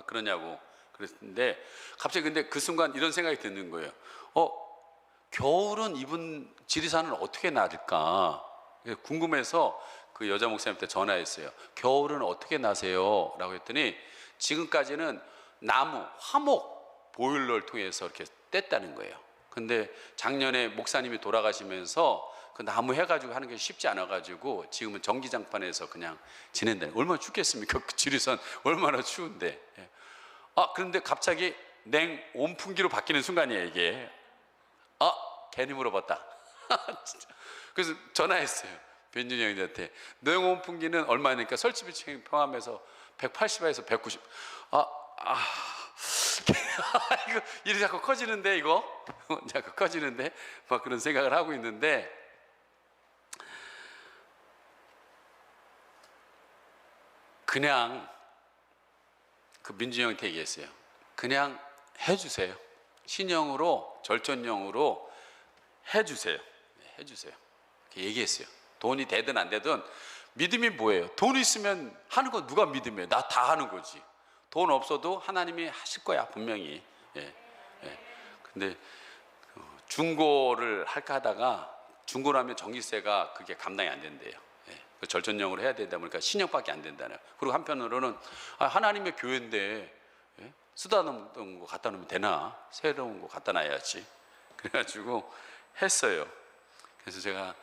그러냐고 그랬는데 갑자기 근데 그 순간 이런 생각이 드는 거예요. 겨울은 이분 지리산은 어떻게 나을까 궁금해서 그 여자 목사님한테 전화했어요. 겨울은 어떻게 나세요? 라고 했더니 지금까지는 나무, 화목 보일러를 통해서 이렇게 뗐다는 거예요. 근데 작년에 목사님이 돌아가시면서 그 나무 해가지고 하는 게 쉽지 않아가지고 지금은 전기장판에서 그냥 지낸다. 얼마나 춥겠습니까? 그 지리산 얼마나 추운데. 그런데 갑자기 냉 온풍기로 바뀌는 순간이에요, 이게. 괜히 물어봤다. 진짜. 그래서 전화했어요. 변준이 형한테. 냉 온풍기는 얼마니까 설치비 포함해서 180에서 190. 이거 일이 자꾸 커지는데 이거 자꾸 커지는데 막 그런 생각을 하고 있는데 그냥 그 민준이 형한테 얘기했어요. 그냥 해주세요. 신형으로 절전형으로 해주세요. 해주세요. 이렇게 얘기했어요. 돈이 되든 안 되든 믿음이 뭐예요? 돈 있으면 하는 건 누가 믿음이에요? 나 다 하는 거지. 돈 없어도 하나님이 하실 거야 분명히. 근데 중고를 할까 하다가 중고라면 전기세가 그게 감당이 안 된대요. 그 절전형으로 해야 되다 보니까 신형밖에 안 된다네요. 그리고 한편으로는 하나님의 교회인데 쓰다 놓은 거 갖다 놓으면 되나? 새로운 거 갖다 놔야지. 그래가지고 했어요. 그래서 제가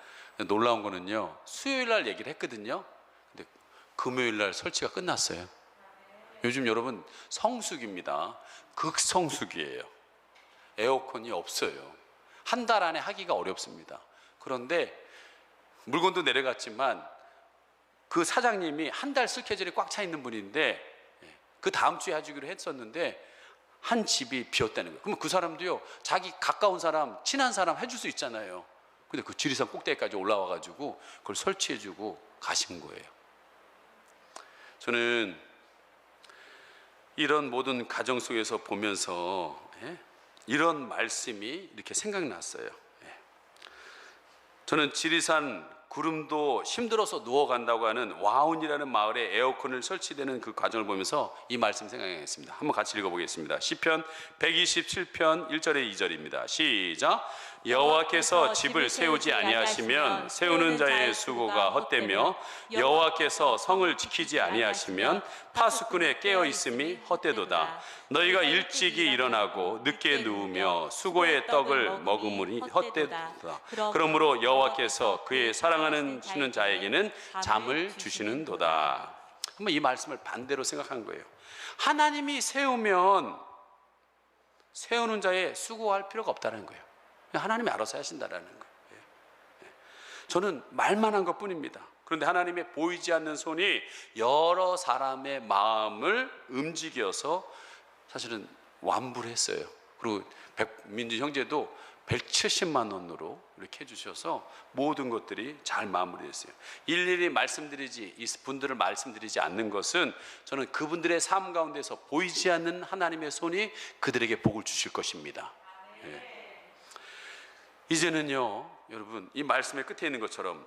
놀라운 거는요, 수요일 날 얘기를 했거든요. 근데 금요일 날 설치가 끝났어요. 요즘 여러분 성수기입니다. 극성수기예요. 에어컨이 없어요. 한 달 안에 하기가 어렵습니다. 그런데 물건도 내려갔지만 그 사장님이 한 달 스케줄이 꽉 차 있는 분인데 그 다음 주에 해주기로 했었는데 한 집이 비었다는 거예요. 그러면 그 사람도요, 자기 가까운 사람, 친한 사람 해줄 수 있잖아요. 근데 그 지리산 꼭대기까지 올라와가지고 그걸 설치해주고 가신 거예요. 저는 이런 모든 가정 속에서 보면서 이런 말씀이 이렇게 생각났어요. 저는 지리산 구름도 힘들어서 누워간다고 하는 와운이라는 마을에 에어컨을 설치되는 그 과정을 보면서 이 말씀 생각했습니다. 한번 같이 읽어보겠습니다. 시편 127편 1절에 2절입니다. 시작. 여호와께서 집을 세우지 아니하시면 세우는 자의 수고가 헛되며 여호와께서 성을 지키지 아니하시면 파수꾼의 깨어 있음이 헛되도다. 너희가 일찍이 일어나고 늦게 누우며 수고의 떡을 먹으므니 헛되도다. 그러므로 여호와께서 그의 사랑하는 주는 자에게는 잠을 주시는도다. 한번 이 말씀을 반대로 생각한 거예요. 하나님이 세우면 세우는 자의 수고할 필요가 없다는 거예요. 하나님이 알아서 하신다라는 거예요. 저는 말만 한 것뿐입니다. 그런데 하나님의 보이지 않는 손이 여러 사람의 마음을 움직여서 사실은 완부를 했어요. 그리고 민주 형제도 170만 원으로 이렇게 해주셔서 모든 것들이 잘 마무리됐어요. 일일이 말씀드리지, 이 분들을 말씀드리지 않는 것은 저는 그분들의 삶 가운데서 보이지 않는 하나님의 손이 그들에게 복을 주실 것입니다. 이제는요, 여러분, 이 말씀의 끝에 있는 것처럼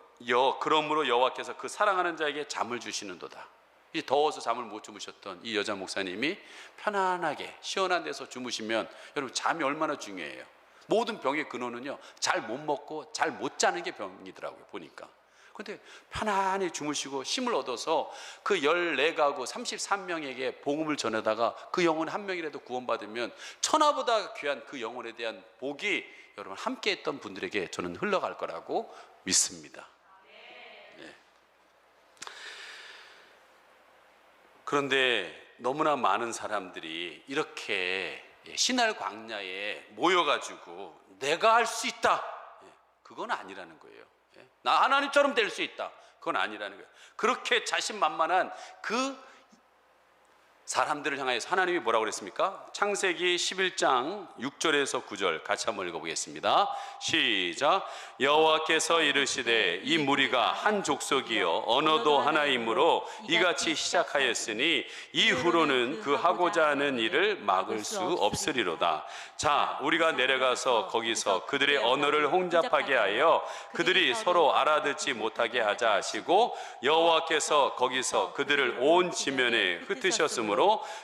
그러므로 여호와께서 그 사랑하는 자에게 잠을 주시는도다. 이 더워서 잠을 못 주무셨던 이 여자 목사님이 편안하게 시원한 데서 주무시면 여러분 잠이 얼마나 중요해요. 모든 병의 근원은요, 잘 못 먹고 잘 못 자는 게 병이더라고요, 보니까. 그런데 편안히 주무시고 힘을 얻어서 그 14가구 33명에게 복음을 전하다가 그 영혼 한 명이라도 구원받으면 천하보다 귀한 그 영혼에 대한 복이 여러분 함께 했던 분들에게 저는 흘러갈 거라고 믿습니다. 네. 그런데 너무나 많은 사람들이 이렇게 신할 광야에 모여가지고 내가 할 수 있다, 그건 아니라는 거예요. 나 하나님처럼 될 수 있다, 그건 아니라는 거예요. 그렇게 자신만만한 그 사람들을 향해서 하나님이 뭐라고 그랬습니까? 창세기 11장 6절에서 9절 같이 한번 읽어보겠습니다. 시작. 여호와께서 이르시되 이 무리가 한 족속이요 언어도 하나이므로 이같이 시작하였으니 이후로는 그 하고자 하는 일을 막을 수 없으리로다. 자, 우리가 내려가서 거기서 그들의 언어를 혼잡하게 하여 그들이 서로 알아듣지 못하게 하자 하시고, 여호와께서 거기서 그들을 온 지면에 흩으셨으므로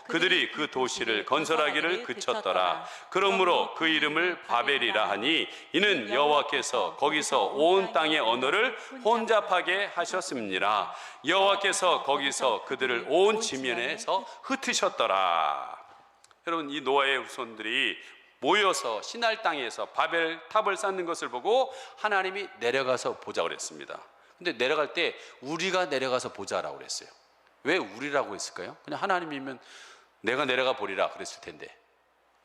그들이 그 도시를 건설하기를 그쳤더라. 그러므로 그 이름을 바벨이라 하니 이는 여호와께서 거기서 온 땅의 언어를 혼잡하게 하셨습니다. 여호와께서 거기서 그들을 온 지면에서 흩으셨더라. 여러분, 이 노아의 후손들이 모여서 시날 땅에서 바벨 탑을 쌓는 것을 보고 하나님이 내려가서 보자 그랬습니다. 근데 내려갈 때 우리가 내려가서 보자라고 그랬어요. 왜 우리라고 했을까요? 그냥 하나님이면 내가 내려가 보리라 그랬을 텐데.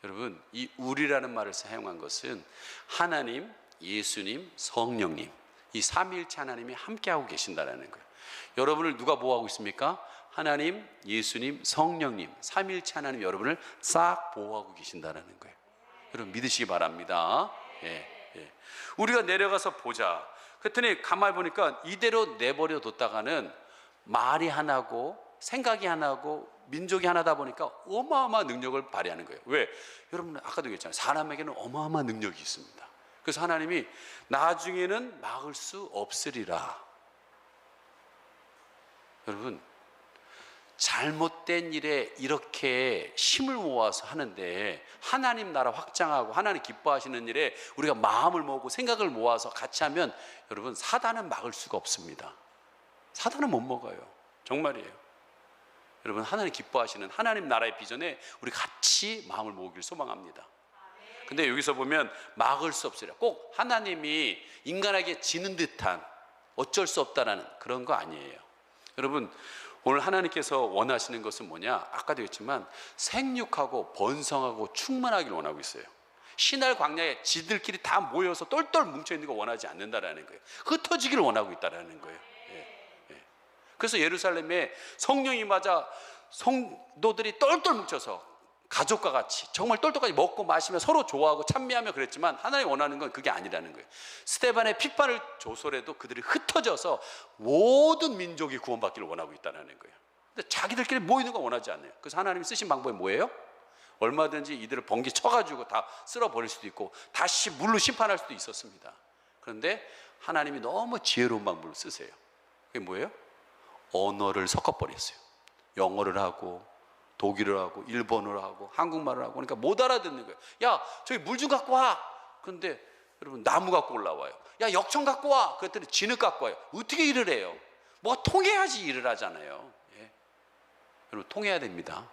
여러분, 이 우리라는 말을 사용한 것은 하나님, 예수님, 성령님, 이 삼위일체 하나님이 함께하고 계신다는 거예요. 여러분을 누가 보호하고 있습니까? 하나님, 예수님, 성령님, 삼위일체 하나님 여러분을 싹 보호하고 계신다는 거예요. 여러분 믿으시기 바랍니다. 우리가 내려가서 보자. 그랬더니 가만히 보니까 이대로 내버려 뒀다가는 말이 하나고 생각이 하나고 민족이 하나다 보니까 어마어마한 능력을 발휘하는 거예요. 왜? 여러분 아까도 얘기했잖아요. 사람에게는 어마어마한 능력이 있습니다. 그래서 하나님이 나중에는 막을 수 없으리라. 여러분, 잘못된 일에 이렇게 힘을 모아서 하는데 하나님 나라 확장하고 하나님 기뻐하시는 일에 우리가 마음을 모으고 생각을 모아서 같이 하면 여러분 사단은 막을 수가 없습니다. 사단은 못 먹어요. 정말이에요. 여러분, 하나님 기뻐하시는 하나님 나라의 비전에 우리 같이 마음을 모으기를 소망합니다. 근데 여기서 보면 막을 수 없으리라. 꼭 하나님이 인간에게 지는 듯한 어쩔 수 없다라는 그런 거 아니에요. 여러분, 오늘 하나님께서 원하시는 것은 뭐냐? 아까도 했지만 생육하고 번성하고 충만하기를 원하고 있어요. 신할 광야에 지들끼리 다 모여서 똘똘 뭉쳐있는 거 원하지 않는다라는 거예요. 흩어지기를 원하고 있다라는 거예요. 그래서 예루살렘에 성령이 맞아 성도들이 똘똘 뭉쳐서 가족과 같이 정말 똘똘까지 먹고 마시며 서로 좋아하고 찬미하며 그랬지만 하나님이 원하는 건 그게 아니라는 거예요. 스데반의 핏발을 조소해도 그들이 흩어져서 모든 민족이 구원받기를 원하고 있다는 거예요. 근데 자기들끼리 모이는 거 원하지 않아요. 그래서 하나님이 쓰신 방법이 뭐예요? 얼마든지 이들을 번개 쳐가지고 다 쓸어버릴 수도 있고 다시 물로 심판할 수도 있었습니다. 그런데 하나님이 너무 지혜로운 방법을 쓰세요. 그게 뭐예요? 언어를 섞어버렸어요. 영어를 하고 독일어를 하고 일본어를 하고 한국말을 하고 그러니까 못 알아듣는 거예요. 야, 저기 물 좀 갖고 와. 그런데 여러분 나무 갖고 올라와요. 야, 역청 갖고 와. 그랬더니 진흙 갖고 와요. 어떻게 일을 해요? 뭐 통해야지 일을 하잖아요. 여러분 통해야 됩니다.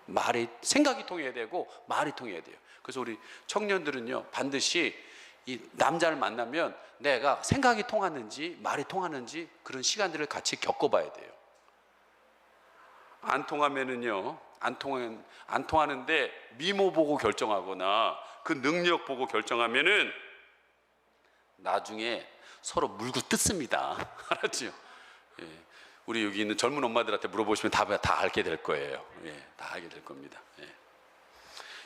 말이 생각이 통해야 되고 말이 통해야 돼요. 그래서 우리 청년들은요 반드시 이 남자를 만나면 내가 생각이 통하는지 말이 통하는지 그런 시간들을 같이 겪어봐야 돼요. 안 통하면은요, 안 통하는데 미모 보고 결정하거나 그 능력 보고 결정하면은 나중에 서로 물고 뜯습니다. 알았죠? 우리 여기 있는 젊은 엄마들한테 물어보시면 다 알게 될 거예요. 다 알게 될 겁니다.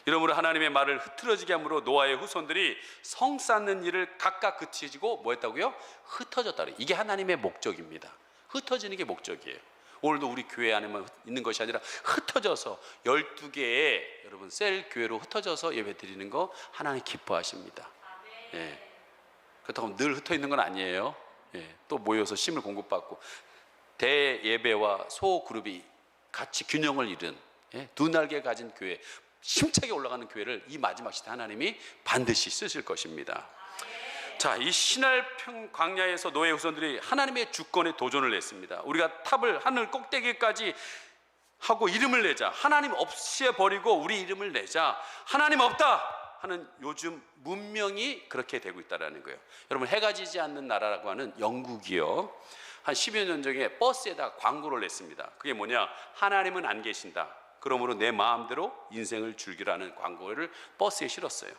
이러므로 하나님의 말을 흐트러지게 함으로 노아의 후손들이 성 쌓는 일을 각각 그치지고 뭐 했다고요? 흩어졌다. 이게 하나님의 목적입니다. 흩어지는 게 목적이에요. 오늘도 우리 교회 안에만 있는 것이 아니라 흩어져서 12개의 여러분 셀 교회로 흩어져서 예배 드리는 거 하나님 기뻐하십니다. 그렇다고 늘 흩어 있는 건 아니에요. 또 모여서 심을 공급받고 대예배와 소그룹이 같이 균형을 이룬 두 날개 가진 교회, 힘차게 올라가는 교회를 이 마지막 시대 하나님이 반드시 쓰실 것입니다. 자, 이 시날 광야에서 노예 후손들이 하나님의 주권에 도전을 했습니다. 우리가 탑을 하늘 꼭대기까지 하고 이름을 내자. 하나님 없이 버리고 우리 이름을 내자. 하나님 없다 하는 요즘 문명이 그렇게 되고 있다는 거예요. 여러분, 해가 지지 않는 나라라고 하는 영국이요, 한 10여 년 전에 버스에다 광고를 냈습니다. 그게 뭐냐? 하나님은 안 계신다. 그러므로 내 마음대로 인생을 즐기라는 광고를 버스에 실었어요.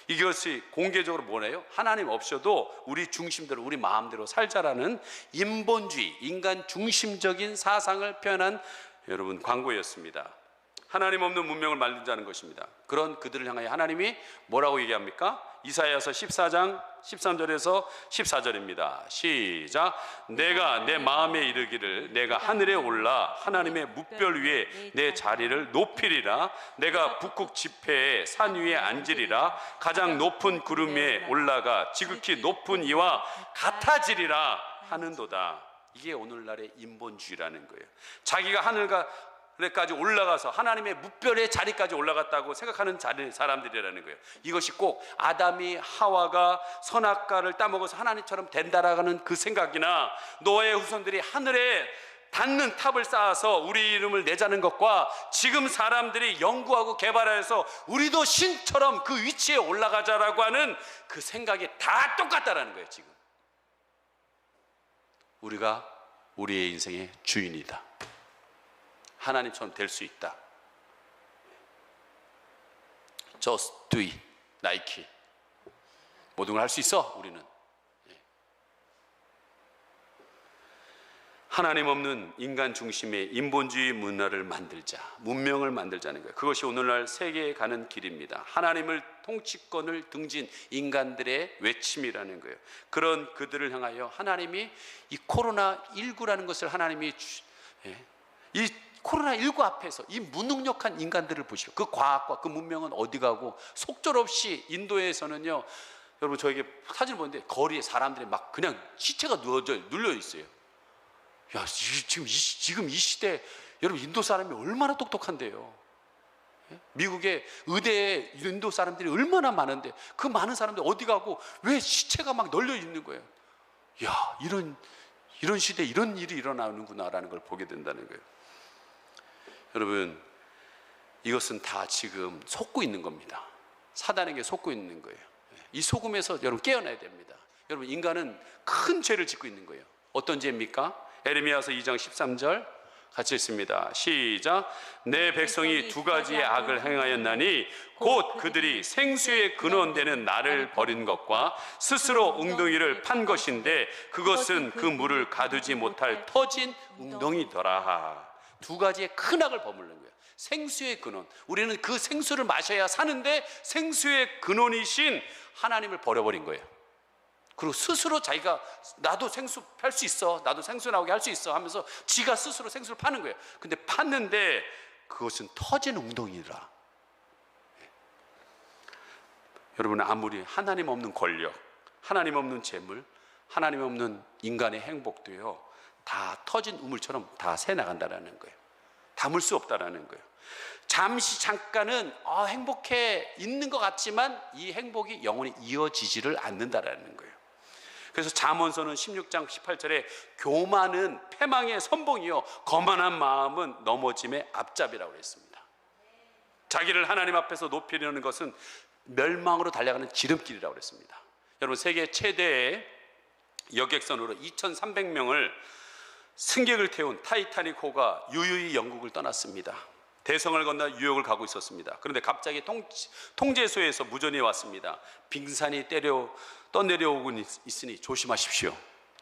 이것이 공개적으로 뭐래요? 하나님 없어도 우리 중심대로 우리 마음대로 살자라는 인본주의, 인간 중심적인 사상을 표현한 여러분 광고였습니다. 하나님 없는 문명을 만들자는 것입니다. 그런 그들을 향하여 하나님이 뭐라고 얘기합니까? 이사야서 14장 13절에서 14절입니다. 시작. 내가 내 마음에 이르기를 내가 하늘에 올라 하나님의 뭇별 위에 내 자리를 높이리라. 내가 북극 지폐의 산 위에 앉으리라. 가장 높은 구름 위에 올라가 지극히 높은 이와 같아지리라 하는도다. 이게 오늘날의 인본주의라는 거예요. 자기가 하늘까지 올라가서 하나님의 뭇별의 자리까지 올라갔다고 생각하는 사람들이라는 거예요. 이것이 꼭 아담이 하와가 선악과를 따먹어서 하나님처럼 된다라는 그 생각이나 노아의 후손들이 하늘에 닿는 탑을 쌓아서 우리 이름을 내자는 것과 지금 사람들이 연구하고 개발해서 우리도 신처럼 그 위치에 올라가자라고 하는 그 생각이 다 똑같다라는 거예요. 지금 우리가 우리의 인생의 주인이다. 하나님처럼 될 수 있다. Just do it, 나이키. 모든 걸 할 수 있어. 우리는 하나님 없는 인간 중심의 인본주의 문화를 만들자, 문명을 만들자는 거예요. 그것이 오늘날 세계에 가는 길입니다. 하나님을 통치권을 등진 인간들의 외침이라는 거예요. 그런 그들을 향하여 하나님이 이 코로나19라는 것을 하나님이 이 코로나19 앞에서 이 무능력한 인간들을 보시오. 그 과학과 그 문명은 어디 가고 속절없이 인도에서는요. 여러분 저에게 사진을 보는데 거리에 사람들이 막 그냥 시체가 눌려 있어요. 야, 지금 이 시대 여러분 인도 사람이 얼마나 똑똑한데요. 미국의 의대에 인도 사람들이 얼마나 많은데 그 많은 사람들 어디 가고 왜 시체가 막 널려 있는 거예요. 야, 이런 시대에 이런 일이 일어나는구나라는 걸 보게 된다는 거예요. 여러분 이것은 다 지금 속고 있는 겁니다. 사단에게 속고 있는 거예요. 이 속음에서 여러분 깨어나야 됩니다. 여러분 인간은 큰 죄를 짓고 있는 거예요. 어떤 죄입니까? 에레미야서 2장 13절 같이 읽습니다. 시작. 내 백성이 두 가지의 악을 행하였나니 곧 그들이 생수의 근원되는 나를 버린 것과 스스로 웅덩이를 판 것인데 그것은 그 물을 가두지 못할 터진 웅덩이더라. 두 가지의 큰 악을 버무는 거예요. 생수의 근원. 우리는 그 생수를 마셔야 사는데 생수의 근원이신 하나님을 버려버린 거예요. 그리고 스스로 자기가 나도 생수 팔 수 있어, 나도 생수 나오게 할 수 있어 하면서 지가 스스로 생수를 파는 거예요. 근데 팠는데 그것은 터진 웅덩이라. 여러분 아무리 하나님 없는 권력, 하나님 없는 재물, 하나님 없는 인간의 행복도요 다 터진 우물처럼 다 새 나간다라는 거예요. 담을 수 없다라는 거예요. 잠깐은 행복해 있는 것 같지만 이 행복이 영원히 이어지지를 않는다라는 거예요. 그래서 잠언서는 16장 18절에 교만은 패망의 선봉이요 거만한 마음은 넘어짐의 앞잡이라고 했습니다. 자기를 하나님 앞에서 높이려는 것은 멸망으로 달려가는 지름길이라고 했습니다. 여러분 세계 최대의 여객선으로 2,300명을 승객을 태운 타이타닉호가 유유히 영국을 떠났습니다. 대성을 건너 뉴욕을 가고 있었습니다. 그런데 갑자기 통제소에서 무전이 왔습니다. 빙산이 떠내려오고 있으니 조심하십시오.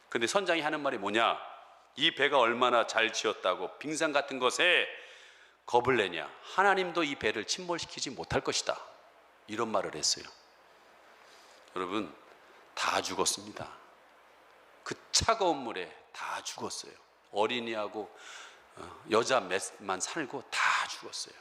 그런데 선장이 하는 말이 뭐냐? 이 배가 얼마나 잘 지었다고 빙산 같은 것에 겁을 내냐? 하나님도 이 배를 침몰시키지 못할 것이다. 이런 말을 했어요. 여러분 다 죽었습니다. 그 차가운 물에 다 죽었어요. 어린이하고 여자 몇만 살고 다 죽었어요.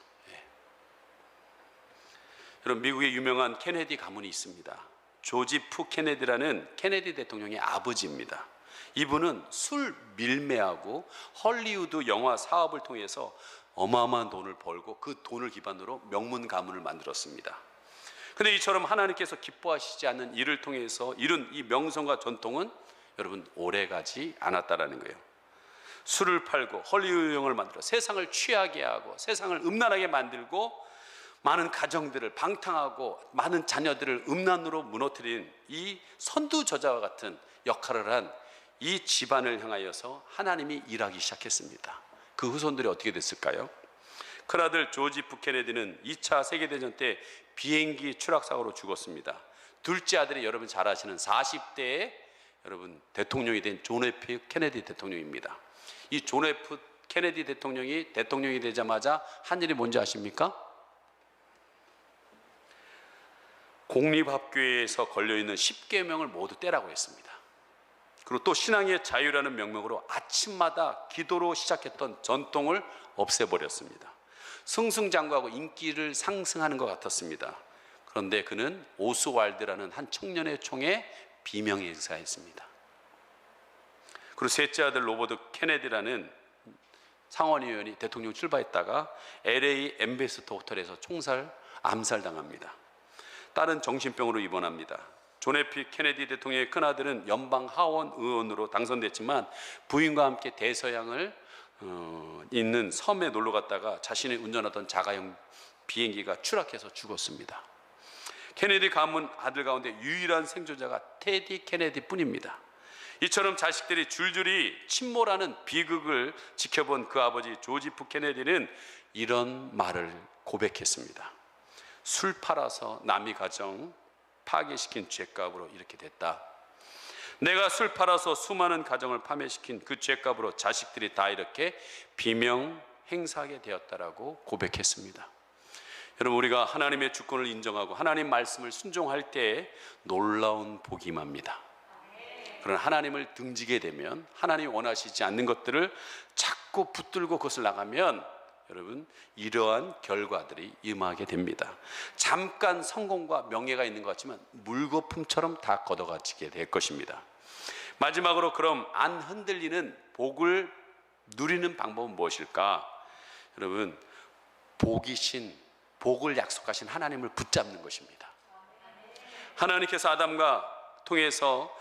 여러분 미국의 유명한 케네디 가문이 있습니다. 조지프 케네디라는 케네디 대통령의 아버지입니다. 이분은 술 밀매하고 헐리우드 영화 사업을 통해서 어마어마한 돈을 벌고 그 돈을 기반으로 명문 가문을 만들었습니다. 그런데 이처럼 하나님께서 기뻐하시지 않는 일을 통해서 이룬 이 명성과 전통은 여러분 오래가지 않았다라는 거예요. 술을 팔고 헐리우드 영화를 만들어 세상을 취하게 하고 세상을 음란하게 만들고 많은 가정들을 방탕하고 많은 자녀들을 음란으로 무너뜨린 이 선두저자와 같은 역할을 한 이 집안을 향하여서 하나님이 일하기 시작했습니다. 그 후손들이 어떻게 됐을까요? 큰아들 조지프 케네디는 2차 세계대전 때 비행기 추락사고로 죽었습니다. 둘째 아들이 여러분 잘 아시는 40대에 여러분 대통령이 된 존 F 케네디 대통령입니다. 이 존 F 케네디 대통령이 되자마자 한 일이 뭔지 아십니까? 공립학교에서 걸려있는 10계명을 모두 떼라고 했습니다. 그리고 또 신앙의 자유라는 명목으로 아침마다 기도로 시작했던 전통을 없애버렸습니다. 승승장구하고 인기를 상승하는 것 같았습니다. 그런데 그는 오스왈드라는 한 청년의 총에 비명행사했습니다. 그리고 셋째 아들 로버트 케네디라는 상원의원이 대통령 출마했다가 LA 엠베스터 호텔에서 암살당합니다. 딸은 정신병으로 입원합니다. 존 F 케네디 대통령의 큰아들은 연방 하원 의원으로 당선됐지만 부인과 함께 대서양을 있는 섬에 놀러 갔다가 자신이 운전하던 자가용 비행기가 추락해서 죽었습니다. 케네디 가문 아들 가운데 유일한 생존자가 테디 케네디 뿐입니다. 이처럼 자식들이 줄줄이 침몰하는 비극을 지켜본 그 아버지 조지프 케네디는 이런 말을 고백했습니다. 술 팔아서 남의 가정 파괴시킨 죄값으로 이렇게 됐다. 내가 술 팔아서 수많은 가정을 파멸시킨 그 죄값으로 자식들이 다 이렇게 비명 행사하게 되었다라고 고백했습니다. 여러분, 우리가 하나님의 주권을 인정하고 하나님 말씀을 순종할 때 놀라운 복이 임합니다. 그러나 하나님을 등지게 되면 하나님이 원하시지 않는 것들을 자꾸 붙들고 그것을 나가면 여러분, 이러한 결과들이 임하게 됩니다. 잠깐 성공과 명예가 있는 것 같지만 물거품처럼 다 걷어가지게 될 것입니다. 마지막으로 그럼 안 흔들리는 복을 누리는 방법은 무엇일까? 여러분, 복을 약속하신 하나님을 붙잡는 것입니다. 하나님께서 아담과 통해서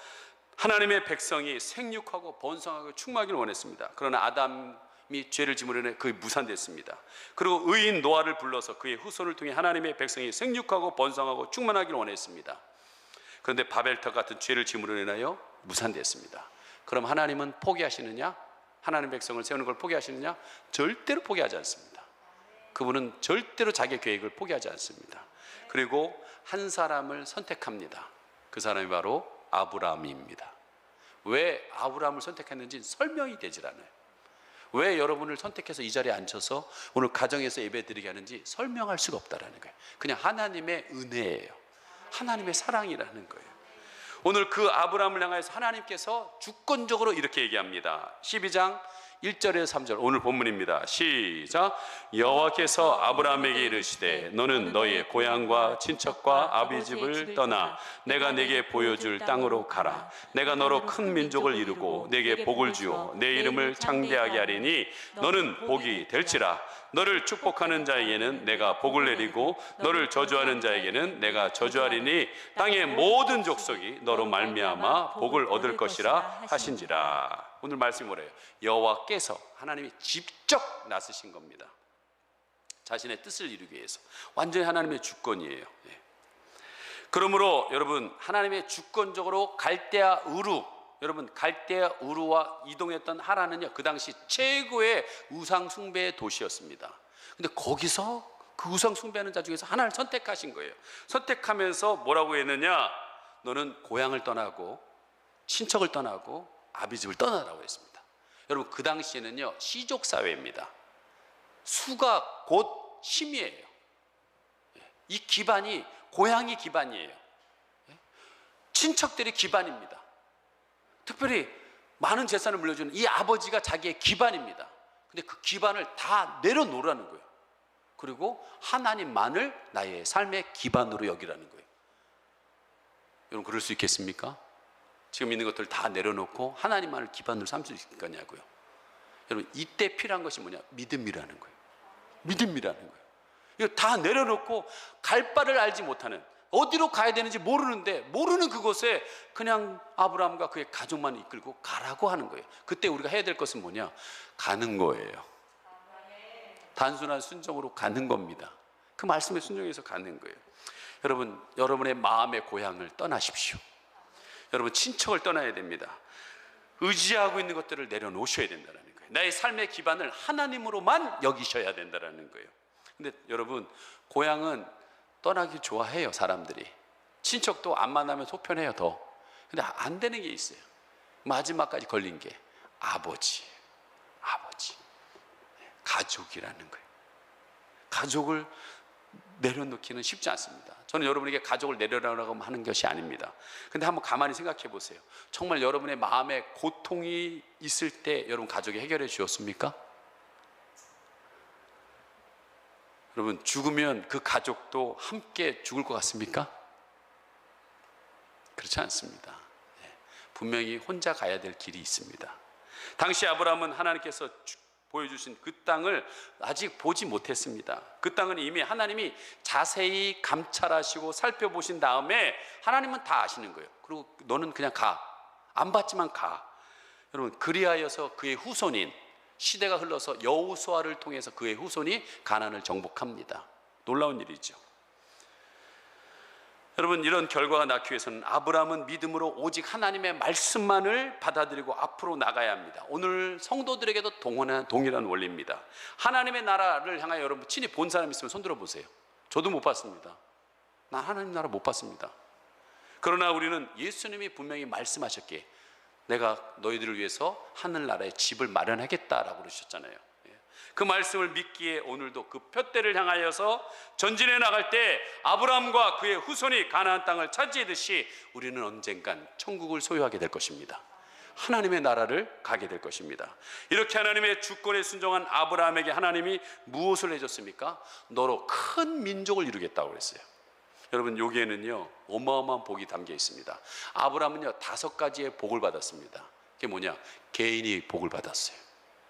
하나님의 백성이 생육하고 번성하고 충만하기를 원했습니다. 그러나 아담이 죄를 지으려 그게 무산됐습니다. 그리고 의인 노아를 불러서 그의 후손을 통해 하나님의 백성이 생육하고 번성하고 충만하기를 원했습니다. 그런데 바벨탑 같은 죄를 지음으로 인하여 무산됐습니다. 그럼 하나님은 포기하시느냐? 하나님 백성을 세우는 걸 포기하시느냐? 절대로 포기하지 않습니다. 그분은 절대로 자기의 계획을 포기하지 않습니다. 그리고 한 사람을 선택합니다. 그 사람이 바로 아브라함입니다. 왜 아브라함을 선택했는지 설명이 되질 않아요. 왜 여러분을 선택해서 이 자리에 앉혀서 오늘 가정에서 예배드리게 하는지 설명할 수가 없다라는 거예요. 그냥 하나님의 은혜예요. 하나님의 사랑이라는 거예요. 오늘 그 아브라함을 향해서 하나님께서 주권적으로 이렇게 얘기합니다. 12장 1절에서 3절 오늘 본문입니다. 시작. 여호와께서 아브라함에게 이르시되 너는 너의 고향과 친척과 아비 집을 떠나 내가 네게 보여줄 땅으로 가라. 내가 너로 큰 민족을 이루고 네게 복을 주어 내 이름을 창대하게 하리니 너는 복이 될지라. 너를 축복하는 자에게는 내가 복을 내리고 너를 저주하는 자에게는 내가 저주하리니 땅의 모든 족속이 너로 말미암아 복을 얻을 것이라 하신지라. 오늘 말씀이 뭐래요? 여호와께서 하나님이 직접 나서신 겁니다. 자신의 뜻을 이루기 위해서. 완전히 하나님의 주권이에요. 그러므로 여러분, 하나님의 주권적으로 갈대아 우루, 여러분 갈대아 우루와 이동했던 하란은요, 그 당시 최고의 우상 숭배의 도시였습니다. 근데 거기서 그 우상 숭배하는 자 중에서 하나를 선택하신 거예요. 선택하면서 뭐라고 했느냐? 너는 고향을 떠나고 친척을 떠나고 아비집을 떠나라고 했습니다. 여러분, 그 당시에는요, 시족 사회입니다. 수가 곧 심이에요. 이 기반이 고향이 기반이에요. 친척들이 기반입니다. 특별히 많은 재산을 물려주는 이 아버지가 자기의 기반입니다. 근데 그 기반을 다 내려놓으라는 거예요. 그리고 하나님만을 나의 삶의 기반으로 여기라는 거예요. 여러분, 그럴 수 있겠습니까? 지금 있는 것들 다 내려놓고 하나님만을 기반으로 삼을 수 있을 거냐고요. 여러분, 이때 필요한 것이 뭐냐? 믿음이라는 거예요. 믿음이라는 거예요. 이거 다 내려놓고 갈 바를 알지 못하는, 어디로 가야 되는지 모르는데 모르는 그곳에 그냥 아브라함과 그의 가족만 이끌고 가라고 하는 거예요. 그때 우리가 해야 될 것은 뭐냐? 가는 거예요. 단순한 순종으로 가는 겁니다. 그 말씀에 순종해서 가는 거예요. 여러분, 여러분의 마음의 고향을 떠나십시오. 여러분, 친척을 떠나야 됩니다. 의지하고 있는 것들을 내려놓으셔야 된다는 거예요. 나의 삶의 기반을 하나님으로만 여기셔야 된다는 거예요. 근데 여러분, 고향은 떠나기 좋아해요, 사람들이. 친척도 안 만나면 속편해요, 더. 근데 안 되는 게 있어요. 마지막까지 걸린 게 아버지. 가족이라는 거예요. 가족을 내려놓기는 쉽지 않습니다. 저는 여러분에게 가족을 내려놓으라고 하는 것이 아닙니다. 근데 한번 가만히 생각해 보세요. 정말 여러분의 마음에 고통이 있을 때 여러분 가족이 해결해 주었습니까? 여러분 죽으면 그 가족도 함께 죽을 것 같습니까? 그렇지 않습니다. 분명히 혼자 가야 될 길이 있습니다. 당시 아브라함은 하나님께서 보여주신 그 땅을 아직 보지 못했습니다. 그 땅은 이미 하나님이 자세히 감찰하시고 살펴보신 다음에 하나님은 다 아시는 거예요. 그리고 너는 그냥 가. 안 봤지만 가. 여러분 그리하여서 그의 후손인, 시대가 흘러서 여호수아를 통해서 그의 후손이 가나안을 정복합니다. 놀라운 일이죠. 여러분 이런 결과가 낳기 위해서는 아브라함은 믿음으로 오직 하나님의 말씀만을 받아들이고 앞으로 나가야 합니다. 오늘 성도들에게도 동일한 원리입니다. 하나님의 나라를 향하여 여러분 친히 본 사람 있으면 손 들어보세요. 저도 못 봤습니다. 난 하나님 나라 못 봤습니다. 그러나 우리는 예수님이 분명히 말씀하셨기에 내가 너희들을 위해서 하늘나라에 집을 마련하겠다라고 그러셨잖아요. 그 말씀을 믿기에 오늘도 그 푯대를 향하여서 전진해 나갈 때 아브라함과 그의 후손이 가나안 땅을 차지하듯이 우리는 언젠간 천국을 소유하게 될 것입니다. 하나님의 나라를 가게 될 것입니다. 이렇게 하나님의 주권에 순종한 아브라함에게 하나님이 무엇을 해줬습니까? 너로 큰 민족을 이루겠다고 그랬어요. 여러분 여기에는요 어마어마한 복이 담겨 있습니다. 아브라함은요 5가지의 복을 받았습니다. 그게 뭐냐? 개인이 복을 받았어요.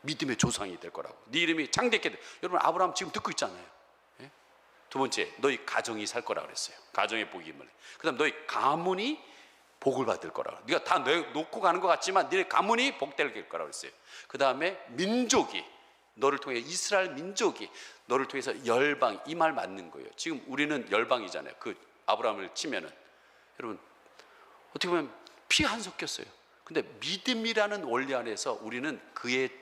믿음의 조상이 될 거라고. 네 이름이 창대케 돼. 여러분 아브라함 지금 듣고 있잖아요. 예? 두 번째, 너희 가정이 살 거라고 그랬어요. 가정의 복이 뭐래? 그다음 너희 가문이 복을 받을 거라고. 네가 다 놓고 가는 것 같지만 네 가문이 복될 거라고 그랬어요. 그 다음에 민족이 너를 통해 이스라엘 민족이 너를 통해서 열방, 이 말 맞는 거예요. 지금 우리는 열방이잖아요. 그 아브라함을 치면은 여러분 어떻게 보면 피 안 섞였어요. 근데 믿음이라는 원리 안에서 우리는 그의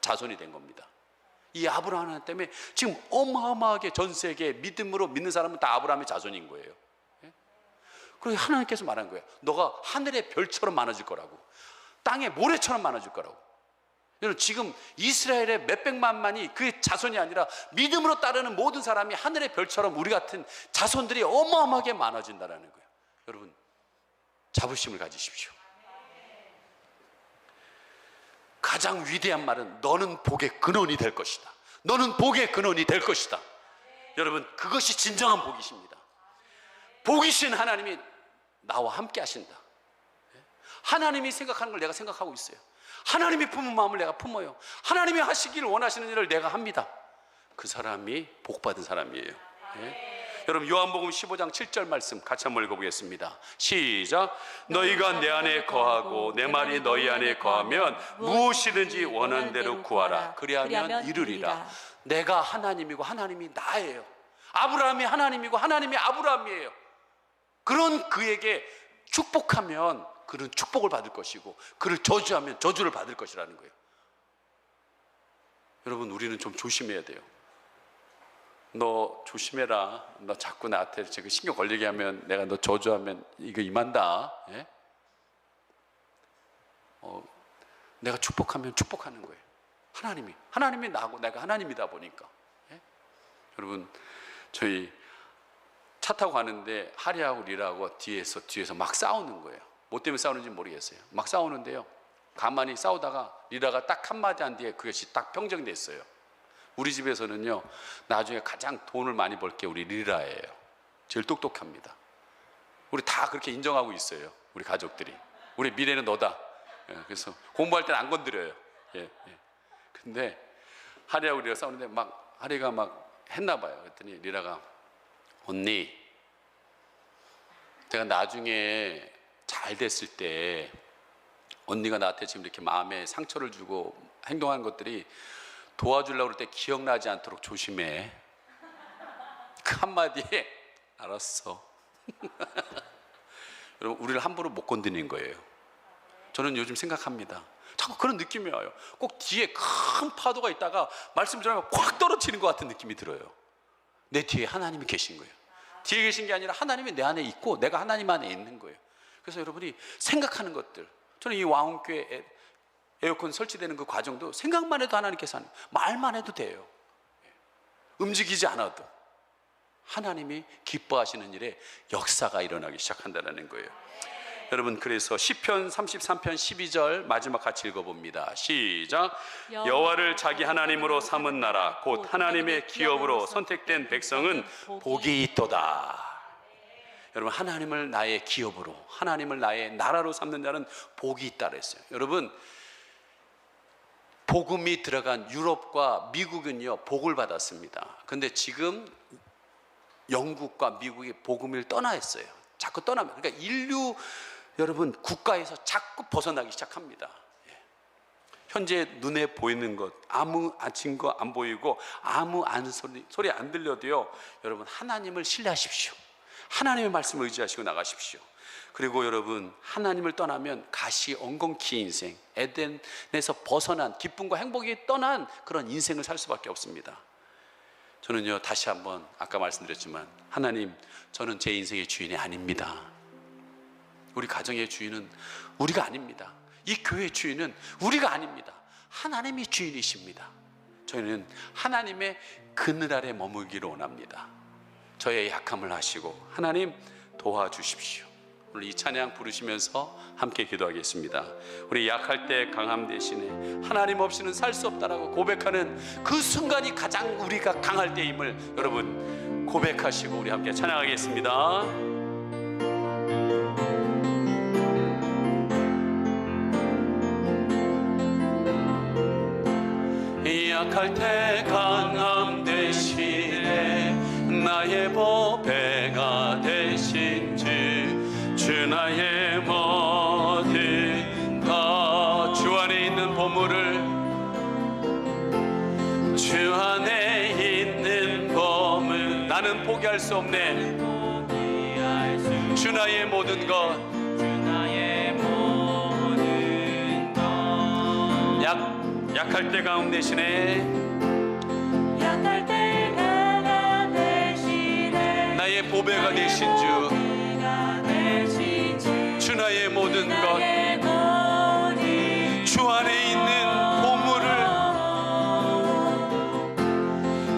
자손이 된 겁니다. 이 아브라함 때문에 지금 어마어마하게 전 세계에 믿음으로 믿는 사람은 다 아브라함의 자손인 거예요. 그리고 하나님께서 말한 거예요. 너가 하늘의 별처럼 많아질 거라고, 땅의 모래처럼 많아질 거라고. 여러분 지금 이스라엘의 몇백만만이 그의 자손이 아니라 믿음으로 따르는 모든 사람이 하늘의 별처럼 우리 같은 자손들이 어마어마하게 많아진다는 거예요. 여러분 자부심을 가지십시오. 가장 위대한 말은 너는 복의 근원이 될 것이다. 너는 복의 근원이 될 것이다. 여러분 그것이 진정한 복이십니다. 복이신 하나님이 나와 함께 하신다. 하나님이 생각하는 걸 내가 생각하고 있어요. 하나님이 품은 마음을 내가 품어요. 하나님이 하시기를 원하시는 일을 내가 합니다. 그 사람이 복받은 사람이에요. 여러분 요한복음 15장 7절 말씀 같이 한번 읽어보겠습니다. 시작. 너희가 내 안에 거하고 내 말이 너희 안에 거하면 무엇이든지 원하는 대로 구하라. 그리하면 이루리라. 내가 하나님이고 하나님이 나예요. 아브라함이 하나님이고 하나님이 아브라함이에요. 그런 그에게 축복하면 그는 축복을 받을 것이고 그를 저주하면 저주를 받을 것이라는 거예요. 여러분 우리는 좀 조심해야 돼요. 너 조심해라. 너 자꾸 나한테 지금 신경 걸리게 하면 내가 너 저주하면 이거 임한다. 예? 내가 축복하면 축복하는 거예요. 하나님이 나고 내가 하나님이다 보니까. 예? 여러분 저희 차 타고 가는데 하리하고 리라하고 뒤에서 막 싸우는 거예요. 뭐 때문에 싸우는지 모르겠어요. 막 싸우는데요. 가만히 싸우다가 리라가 딱 한마디 한 뒤에 그것이 딱 평정됐어요. 우리 집에서는요 나중에 가장 돈을 많이 벌 게 우리 리라예요. 제일 똑똑합니다. 우리 다 그렇게 인정하고 있어요. 우리 가족들이. 우리 미래는 너다. 그래서 공부할 때는 안 건드려요. 근데 하리하고 리라가 싸우는데 막 하리가 막 했나 봐요. 그랬더니 리라가 언니 내가 나중에 잘 됐을 때 언니가 나한테 지금 이렇게 마음에 상처를 주고 행동한 것들이 도와주려고 그럴 때 기억나지 않도록 조심해. 그 한마디에 알았어. 여러분 우리를 함부로 못 건드리는 거예요. 저는 요즘 생각합니다. 자꾸 그런 느낌이 와요. 꼭 뒤에 큰 파도가 있다가 말씀 전하면 꽉 떨어지는 것 같은 느낌이 들어요. 내 뒤에 하나님이 계신 거예요. 뒤에 계신 게 아니라 하나님이 내 안에 있고 내가 하나님 안에 있는 거예요. 그래서 여러분이 생각하는 것들, 저는 이 왕홍교회 에어컨 설치되는 그 과정도 생각만 해도 하나님께서 말만 해도 돼요. 움직이지 않아도 하나님이 기뻐하시는 일에 역사가 일어나기 시작한다는 거예요. 여러분, 그래서 시편 33편 12절 마지막 같이 읽어봅니다. 시작. 여호와를 자기 하나님으로 삼은 나라 곧 하나님의 기업으로 선택된 백성은 복이 있도다. 여러분, 하나님을 나의 기업으로, 하나님을 나의 나라로 삼는 자는 복이 있다 그랬어요. 여러분, 복음이 들어간 유럽과 미국은요 복을 받았습니다. 근데 지금 영국과 미국이 복음을 떠나 했어요. 자꾸 떠나면, 그러니까 인류 여러분 국가에서 자꾸 벗어나기 시작합니다. 현재 눈에 보이는 것 아무 증거 안 보이고 아무 소리 안 들려도요, 여러분 하나님을 신뢰하십시오. 하나님의 말씀을 의지하시고 나가십시오. 그리고 여러분, 하나님을 떠나면 가시 엉겅퀴 인생, 에덴에서 벗어난 기쁨과 행복이 떠난 그런 인생을 살 수밖에 없습니다. 저는요 다시 한번 아까 말씀드렸지만, 하나님, 저는 제 인생의 주인이 아닙니다. 우리 가정의 주인은 우리가 아닙니다. 이 교회의 주인은 우리가 아닙니다. 하나님이 주인이십니다. 저희는 하나님의 그늘 아래 머물기를 원합니다. 저의 약함을 아시고 하나님 도와주십시오. 오늘 이 찬양 부르시면서 함께 기도하겠습니다. 우리 약할 때 강함 대신에 하나님 없이는 살 수 없다라고 고백하는 그 순간이 가장 우리가 강할 때임을 여러분 고백하시고 우리 함께 찬양하겠습니다. 약할 때 강함 대신에 나의 보배가 되신 주 나의 모든 것, 주 안에 있는 보물을, 주 안에 있는 보물 나는 포기할 수 없네. 주 나의 모든 것, 약할 때 강함 대신에 나의 보배가 되신 주 나의 모든 것, 주 안에 있는 보물을,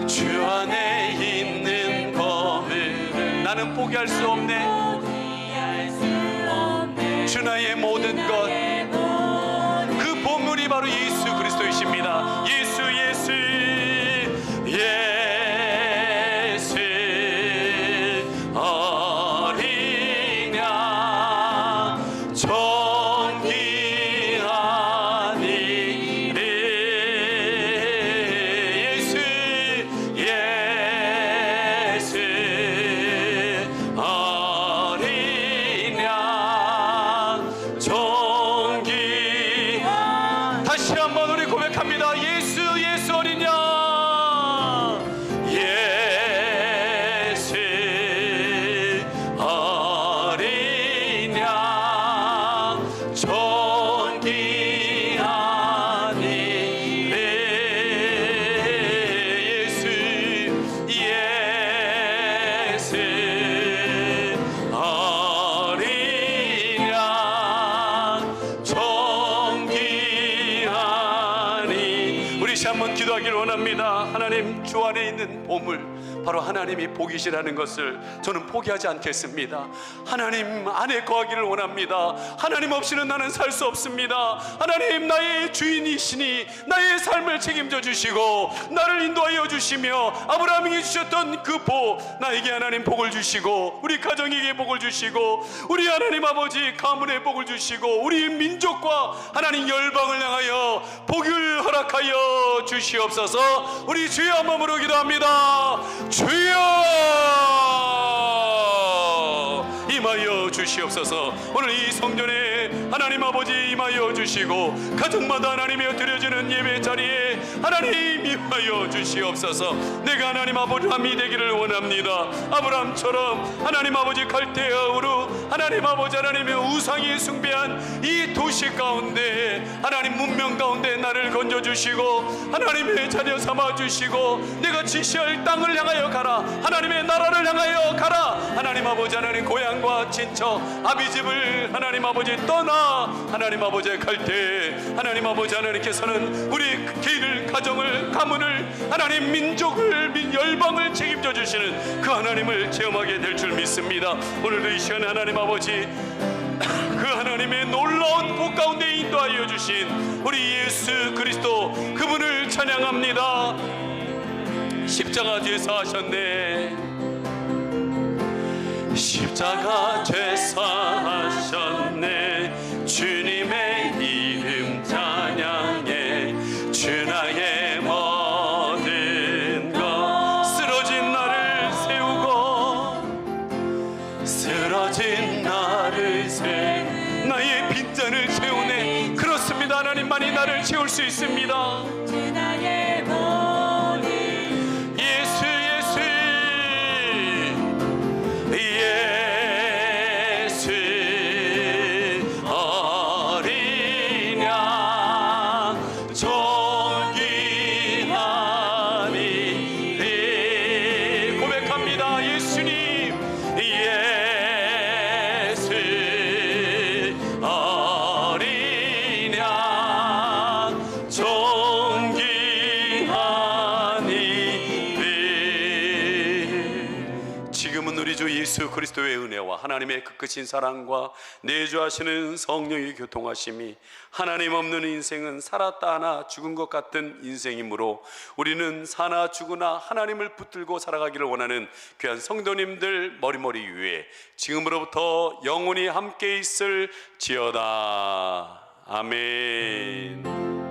주 안에 있는 보물을 나는 포기할 수 없네. 주 나의 모든 것, 그 보물이 바로 예수 그리스도이십니다. 예수 예수 예수 어린 양 존귀한 이름, 예수 예수 어린 양 존귀한, 다시 한번 우리 고백합니다. 예수 예수 어린 양, 예수 어린 양 존귀한 이름, 예수 예수 어린 양 존귀한 이름. 우리 한번 기도하기를 원합니다. 하나님, 주 안에 있는 보물, 바로 하나님이 복이시라는 것을 저는 포기하지 않겠습니다. 하나님 안에 거하기를 원합니다. 하나님 없이는 나는 살 수 없습니다. 하나님, 나의 주인이시니 나의 삶을 책임져 주시고 나를 인도하여 주시며 아브라함에게 주셨던 그 복, 나에게 하나님 복을 주시고 우리 가정에게 복을 주시고 우리 하나님 아버지 가문에 복을 주시고 우리 민족과 하나님 열방을 향하여 복을 허락하여 주시옵소서. 우리 주여 한번 부르 기도합니다. 주여 임하여 주시옵소서. 오늘 이 성전에 하나님 아버지 임하여 주시고 가정마다 하나님이 드려지는 예배 자리에 하나님 임하여 주시옵소서. 내가 하나님 아버지함이 되기를 원합니다. 아브라함처럼 하나님 아버지 갈대아우르 하나님 아버지 하나님의 우상이 숭배한 이 도시 가운데 하나님 문명 가운데 나를 건져주시고 하나님의 자녀 삼아주시고 내가 지시할 땅을 향하여 가라, 하나님의 나라를 향하여 가라. 하나님 아버지 하나님 고향과 친척 아비집을 하나님 아버지 떠나 하나님 아버지 갈 때 하나님 아버지 하나님께서는 우리 개인을 가정을 가문을 하나님 민족을 열방을 책임져 주시는 그 하나님을 체험하게 될 줄 믿습니다. 오늘도 이 시간에 하나님 아버지 그 하나님의 놀라운 복 가운데 인도하여 주신 우리 예수 그리스도 그분을 찬양합니다. 십자가 뒤에서 하셨네. 십자가 죄사 하셨네. 주님의 이름 찬양해. 주 나의 모든 것 쓰러진 나를 세우고 쓰러진 나를 세우고 나의 빈잔을 채우네. 그렇습니다. 하나님만이 나를 채울 수 있습니다. 주 나의 모든 예수 어린 양 존귀하니 고백합니다. 예수님 예수 어린 양 존귀하니. 지금은 우리 주 예수 그리스도의 은혜와 하나님의 그 크신 사랑과 내주하시는 성령의 교통하심이 하나님 없는 인생은 살았다 하나 죽은 것 같은 인생이므로 우리는 사나 죽으나 하나님을 붙들고 살아가기를 원하는 귀한 성도님들 머리머리 위에 지금으로부터 영원히 함께 있을지어다. 아멘.